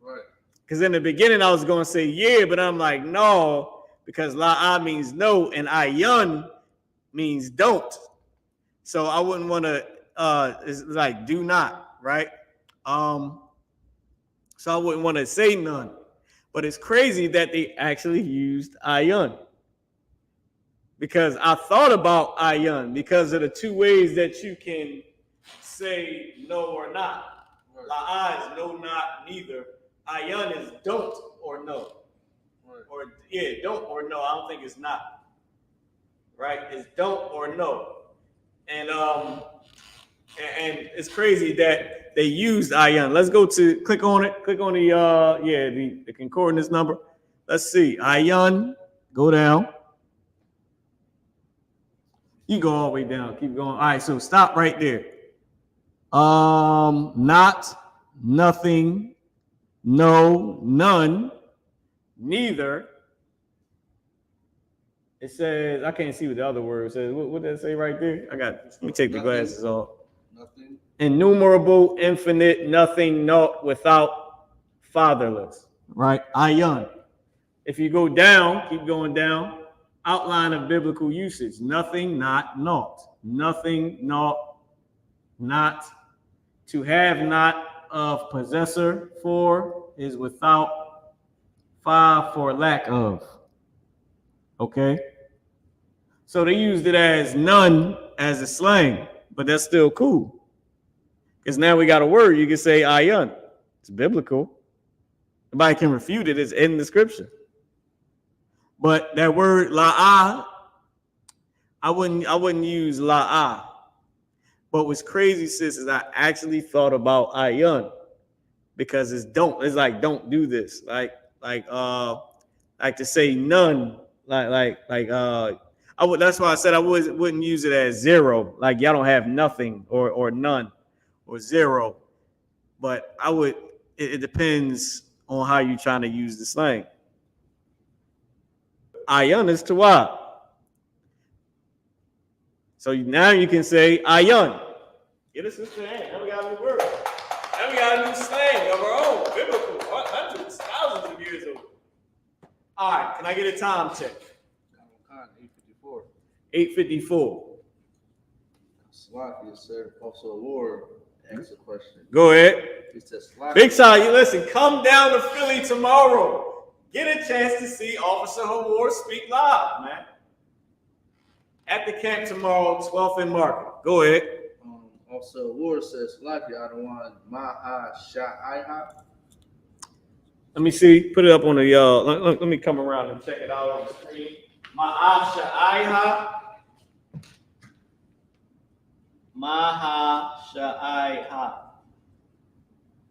Right. Because in the beginning I was going to say yeah, but I'm like, no, because la'ah means no, and ayun means don't. So I wouldn't want to, it's like do not, right? So I wouldn't want to say none. But it's crazy that they actually used ayun. Because I thought about ayun because of the two ways that you can say no or not. La'a is no, not, neither. Ayun is don't or no. Or don't or no. I don't think it's not. Right? It's don't or no. And it's crazy that they used ayun. Let's go to click on it. Click on the concordance number. Let's see. Ayun. Go down. You go all the way down. Keep going. All right, so stop right there. Not, nothing, no, none, neither. It says, I can't see what the other word says. What did it say right there? Let me take the glasses off. Nothing. Innumerable, infinite, nothing, naught, without, fatherless. Right? Ayun. If you go down, keep going down. Outline of biblical usage. Nothing, not, naught. Nothing, naught, not. To have not of possessor for is without, for lack of. Okay? So they used it as none as a slang, but that's still cool. Because now we got a word, you can say ayun. It's biblical. Nobody can refute it, it's in the scripture. But that word la'a, I wouldn't use la'a. But what's crazy, sis, is I actually thought about ayun because it's like don't do this. Like to say none. That's why I said I wouldn't use it as zero. Like y'all don't have nothing or none or zero. But I would. It depends on how you're trying to use the slang. Ayun is tawab. So now you can say ayun. Get a sister hand. Now we got a new word. Now we got a new slang of our own, biblical, hundreds, thousands of years old. All right, can I get a time check? 8:54. 8:54. Slakia said, also Lord asked a question. Go ahead. He says, Big shot, you listen, come down to Philly tomorrow. Get a chance to see Officer Hawar speak live, man. At the camp tomorrow, 12th and Market. Go ahead. Also, Lord says, Slakia, I don't want Maha Sha'aiha. Let me see. Put it up on the let me come around and check it out on the screen. Maha Sha'aiha. Maha Sha'aiha.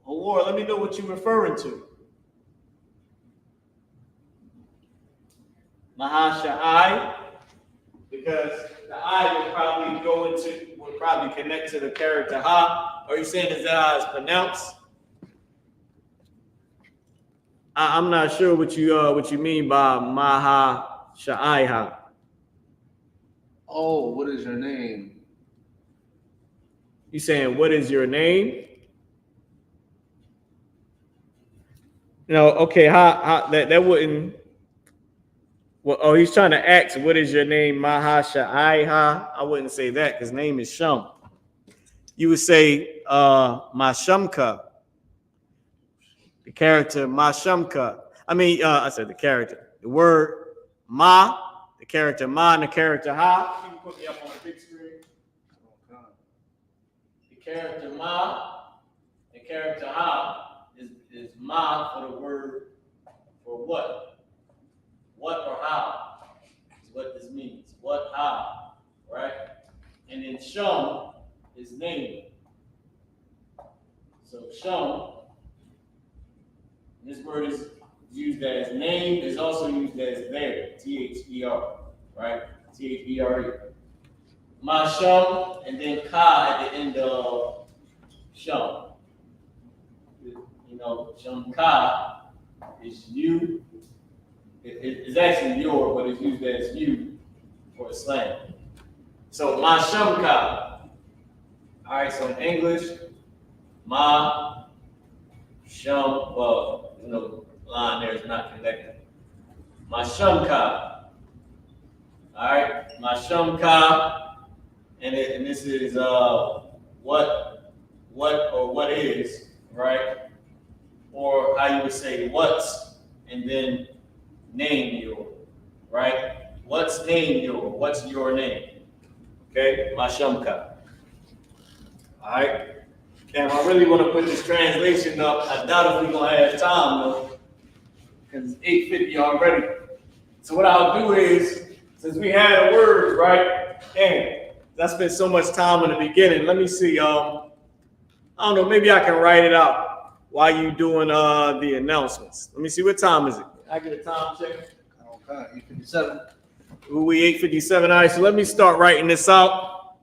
Hawar, let me know what you're referring to. Maha Sha'ai. Because the I would probably connect to the character ha. Are you saying is that how it's pronounced? I'm not sure what you mean by Maha Sha'aiha. Oh, what is your name? You saying what is your name? No, okay, that wouldn't. Well, he's trying to ask, what is your name, Maha Sha'aiha? I wouldn't say that because name is Shum. You would say Mashamka. The character Mashamka. I said the character. The word Ma, the character Ma, and the character Ha. You can put me up on the big screen. The character Ma, the character Ha is Ma for the word for what? What or how is what this means. What, how, right? And then Shum is name. So Shum, this word is used as name, is also used as there, T-H-E-R, right? T-H-E-R-E. Ma Shum, and then Ka at the end of Shum. Shum Ka is you. It's actually your, but it's used as you for a slang. So Ma Shum Ka. All right, so in English, Ma Shum, line there is not connected. Ma Shum Ka. All right, Ma Shum Ka, and this is what or what is, right? or how you would say what's, and then name your, right? What's name your, what's your name? Okay, Lashawan. All right. Cam, I really want to put this translation up. I doubt if we're gonna have time though, because it's 8:50 already. So what I'll do is, since we had a word, right? And I spent so much time in the beginning. Let me see. I don't know. Maybe I can write it out while you doing the announcements. Let me see. What time is it? I get a time check. Okay, 8:57. We 8:57. All right. So let me start writing this out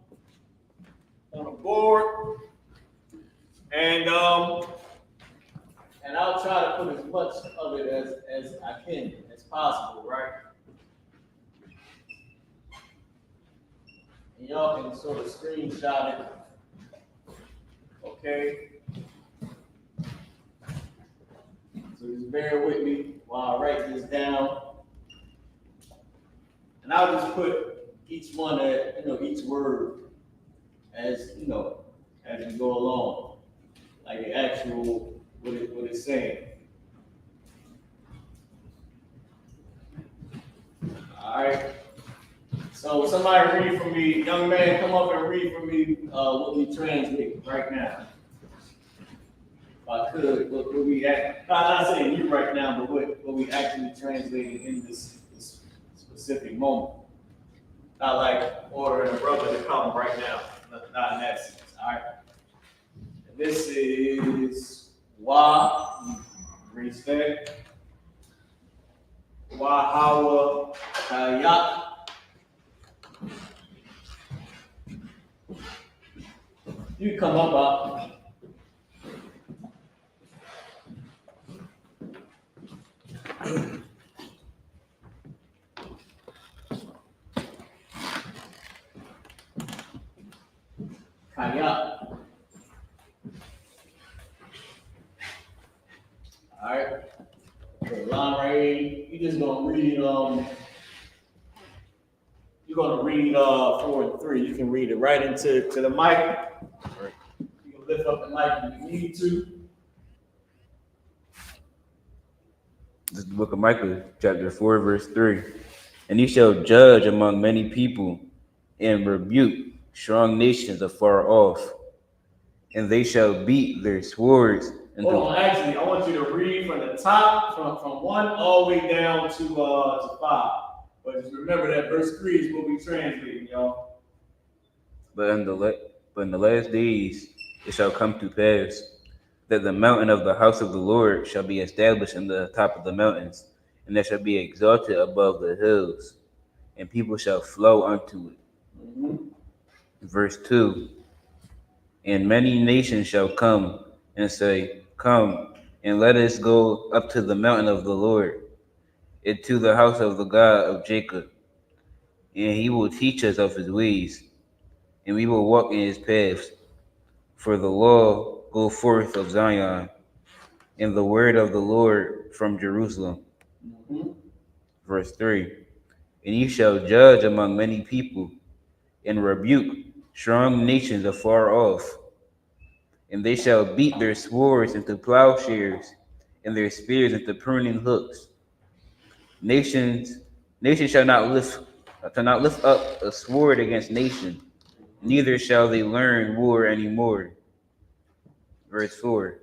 on a board. And I'll try to put as much of it as I can, as possible, right? And y'all can sort of screenshot it. Okay. So just bear with me while I write this down. And I'll just put each one at, each word as, as we go along. Like the actual, what it's saying. All right. So somebody read for me. Young man, come up and read for me what we translate right now. If I could, what we I'm not saying you right now, but what we actually translated in this specific moment. Not like ordering a brother to come right now. Not in that sense. All right. This is respect. Hawa Kayak. You come up. Kayak. All right. Okay, line right here. You're just gonna read. You're gonna read 4 and 3. You can read it right into the mic. You can lift up the mic if you need to. This is the book of Micah, chapter 4, verse 3. And he shall judge among many people and rebuke strong nations afar off, and they shall beat their swords. Hold on, actually, I want you to read from the top, from 1 all the way down to 5. But just remember that verse 3 is what we translating, y'all. But in the last days it shall come to pass that the mountain of the house of the Lord shall be established in the top of the mountains, and it shall be exalted above the hills, and people shall flow unto it. Mm-hmm. Verse 2. And many nations shall come and say, Come, and let us go up to the mountain of the Lord, and to the house of the God of Jacob, and he will teach us of his ways, and we will walk in his paths. For the law go forth of Zion, and the word of the Lord from Jerusalem. Mm-hmm. Verse 3. And ye shall judge among many people, and rebuke strong nations afar off, and they shall beat their swords into plowshares, and their spears into pruning hooks. Nations shall not lift up a sword against nation, neither shall they learn war anymore. Verse 4.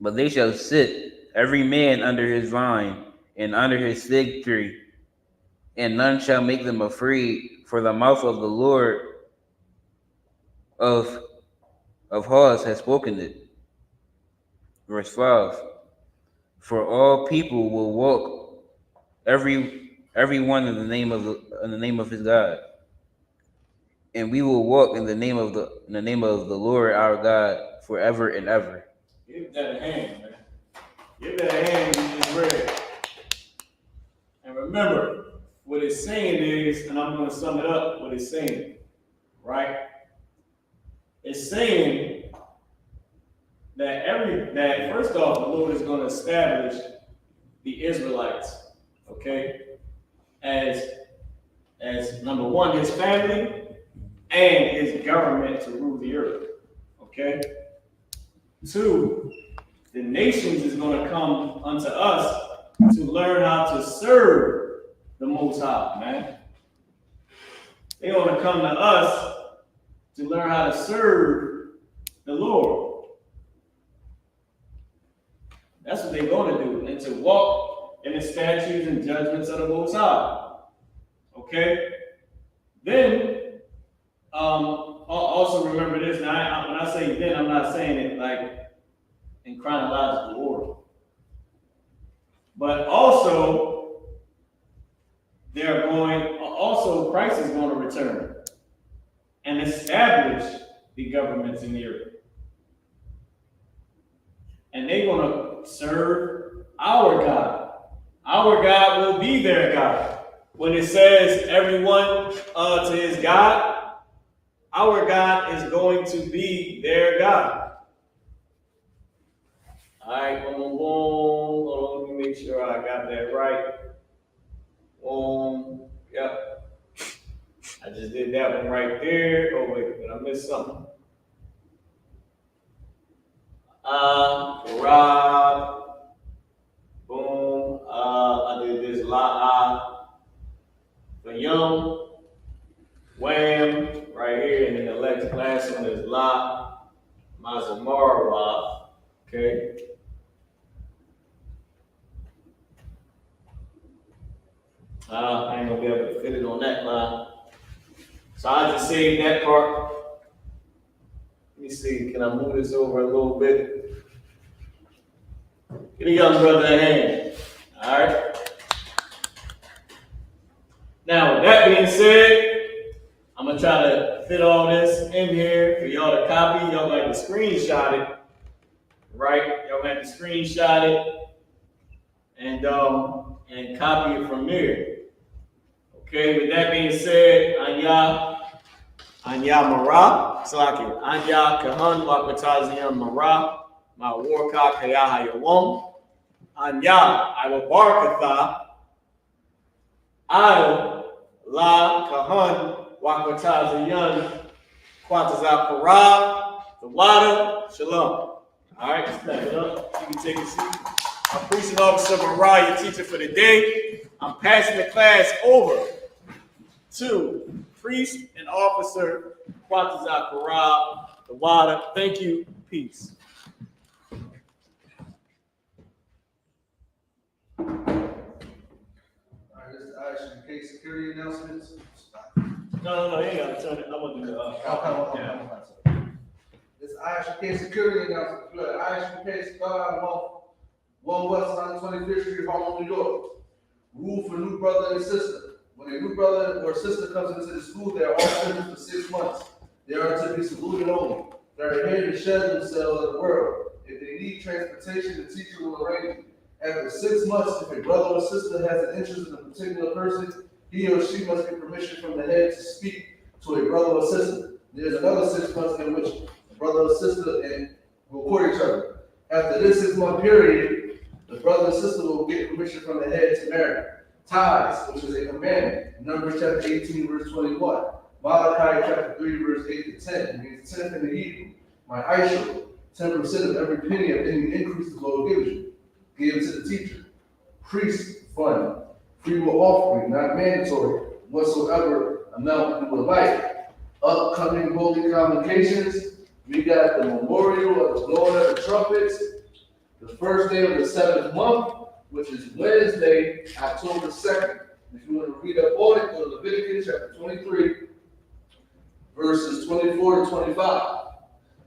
But they shall sit, every man under his vine, and under his fig tree, and none shall make them afraid, for the mouth of the Lord of hosts has spoken it. Verse 5. For all people will walk, every one in the name of his God, and we will walk in the name of the Lord our God forever and ever. Give that a hand, man. Give that a hand when you just read. And remember, what it's saying is, and I'm going to sum it up, what it's saying, right? It's saying that first off, the Lord is going to establish the Israelites, okay, as number one, his family and his government to rule the earth, okay? 2, the nations is going to come unto us to learn how to serve the Most High, man. They're going to come to us to learn how to serve the Lord. That's what they're going to do, and to walk in the statutes and judgments of the Most High. Okay? Then, also remember this. Now, when I say then, I'm not saying it like in chronological order. But also, Christ is going to return and establish the governments in the earth. And they're going to serve our God. Our God will be their God. When it says everyone to his God, our God is going to be their God. All right, hold on, let me make sure I got that right. Yep. I just did that one right there. Oh, wait, did I miss something? Rob. Boom. I did this La for Young. Wham. Right here. And then the next last one is La Mazamara. Okay. I ain't gonna be able to fit it on that line. So I just saved that part. Let me see, can I move this over a little bit? Get a young brother a hand. All right. Now, with that being said, I'm gonna try to fit all this in here for y'all to copy. Y'all gonna have to screenshot it, right? Y'all gonna have to screenshot it and copy it from there. Okay. With that being said, Anya Mara, Salaki, Anya Kahan Wakwatazian Mara, my Warka Kayaha Yawom, Anya, I will Barkatha, I La Kahan Wakwatazian Kwatazapara, the water, Shalom. All right, stand it up. You can take a seat. I'm Police Officer Mariah, your teacher for the day. I'm passing the class over to Priest and Officer Kwatazapara, the water. Thank you. Peace. All right, this is I.S.U.K security announcements. No, you ain't got to turn it. I'm going to do the This I.S.U.K security announcement. I.S.U.K Squad 1 West 125th Street, Harlem, New York. Rule for new brother and sister. When a new brother or sister comes into the school, they are all sentenced for 6 months. They are to be saluted only. They are here to shed themselves of the world. If they need transportation, the teacher will arrange it. After 6 months, if a brother or sister has an interest in a particular person, he or she must get permission from the head to speak to a brother or sister. There's another 6 months in which a brother or sister will court each other. After this 6 month period, the brother and sister will get permission from the head to marry. Tithes, which is a commandment. Numbers chapter 18, verse 21. Malachi chapter 3, verse 8 to 10. It means 10th in the Hebrew. My I.S.U.P.K, 10% of every penny of any increase the Lord gives you. Give to the teacher. Priest fund. Free will offering, not mandatory. Whatsoever amount you would like. Upcoming holy convocations. We got the memorial of the blowing of the trumpets. The first day of the 7th month, which is Wednesday, October 2nd. If you want to read up on it, go to Leviticus chapter 23, verses 24 to 25.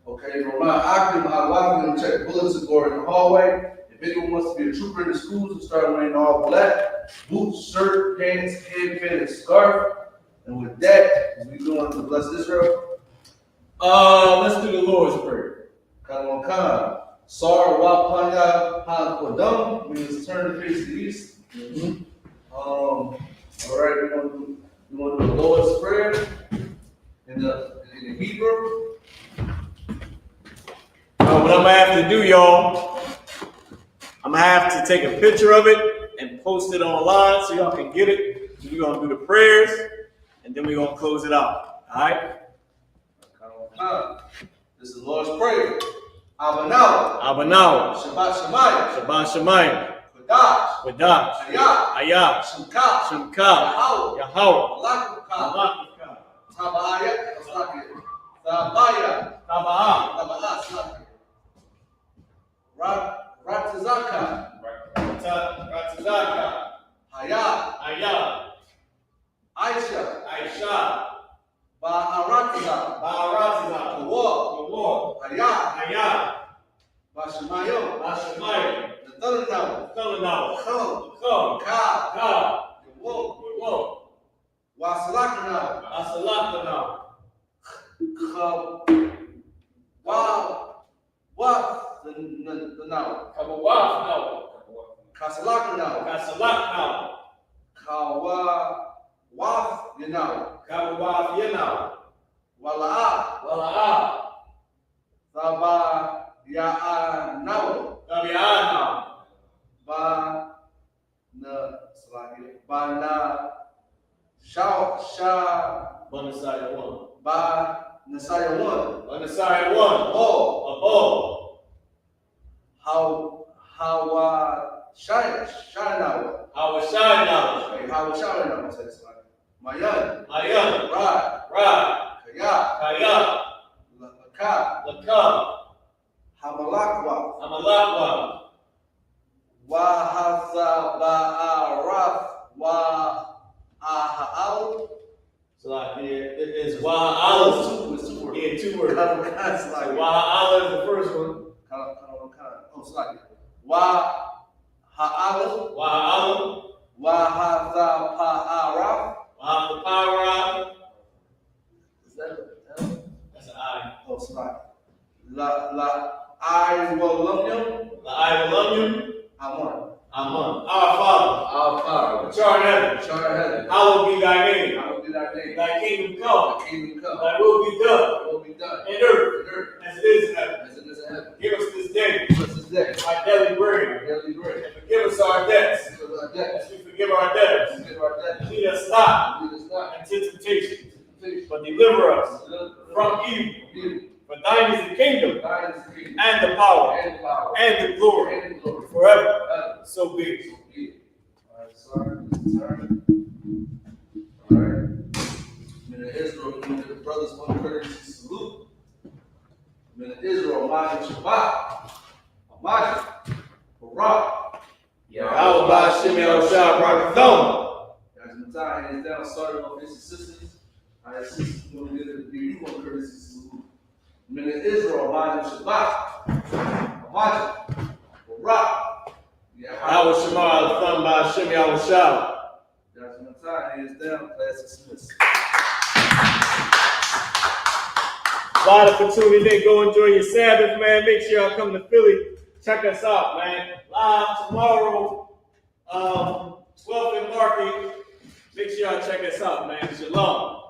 Okay, I'm check the bulletin board in the hallway. If anyone wants to be a trooper in the schools, to start wearing all black, boots, shirt, pants, headband, and scarf. And with that, as we go on to bless Israel, let's do the Lord's Prayer. Khan. Sar Wapanya Han means turn to face the east. All right, we want to do the Lord's Prayer in the Hebrew. What I'm gonna have to do, y'all, I'm gonna have to take a picture of it and post it online so y'all can get it. We're gonna do the prayers and then we're gonna close it out. All right? This is the Lord's Prayer. Abanawa. Shabbat Shemayim. Shabbat Shemayim. Qadash. Ayah. Shemka. Yahweh. Malakika. Tabaya. Tabaya. Ratazaka. Haya. Aisha. Ba'aratiza. Kawar. Haya. Bashamayim. Nathalanawa. Ka. Wasalakanawa. Kasalakanawa. Kawaf Wala'a. Tabi'anawa. Nasaya one. Above. Mayan. Kaya. Laka. Hamalakwa. So like it is Waha'ala. Yeah, 2 words. Waha'ala is the first one. Waha'ala. Waha'ala. That's an I. Oh, sorry. I will love you. Amen. Our Father, which art in heaven, hallowed be thy name. Thy kingdom come. Thy will be done. In earth, as it is in heaven. Give us this day our daily bread. And forgive us our debts, as we forgive our debtors. Lead us not into temptation, but deliver us from evil. For thine is the kingdom, and the power, and the glory, forever. So be it. Alright. Men of Israel, we give the brothers one courtesy salute. Men of Israel, Micah Shabbat. Micah. Barak. Yahweh Ba'Shem Yahushua Barakatha. Guys, Matai, hands down, starting off his assistants. I assist you to give you one courtesy salute. Men of Israel, Micah Shabbat. Micah. Barak. Yahweh Shema Thumb Ba'Shem Yahushua. Guys, Matai, hands down, class dismissed. A lot of tuning in. Go enjoy your Sabbath, man. Make sure y'all come to Philly. Check us out, man. Live tomorrow, 12th and Market. Make sure y'all check us out, man. Shalom.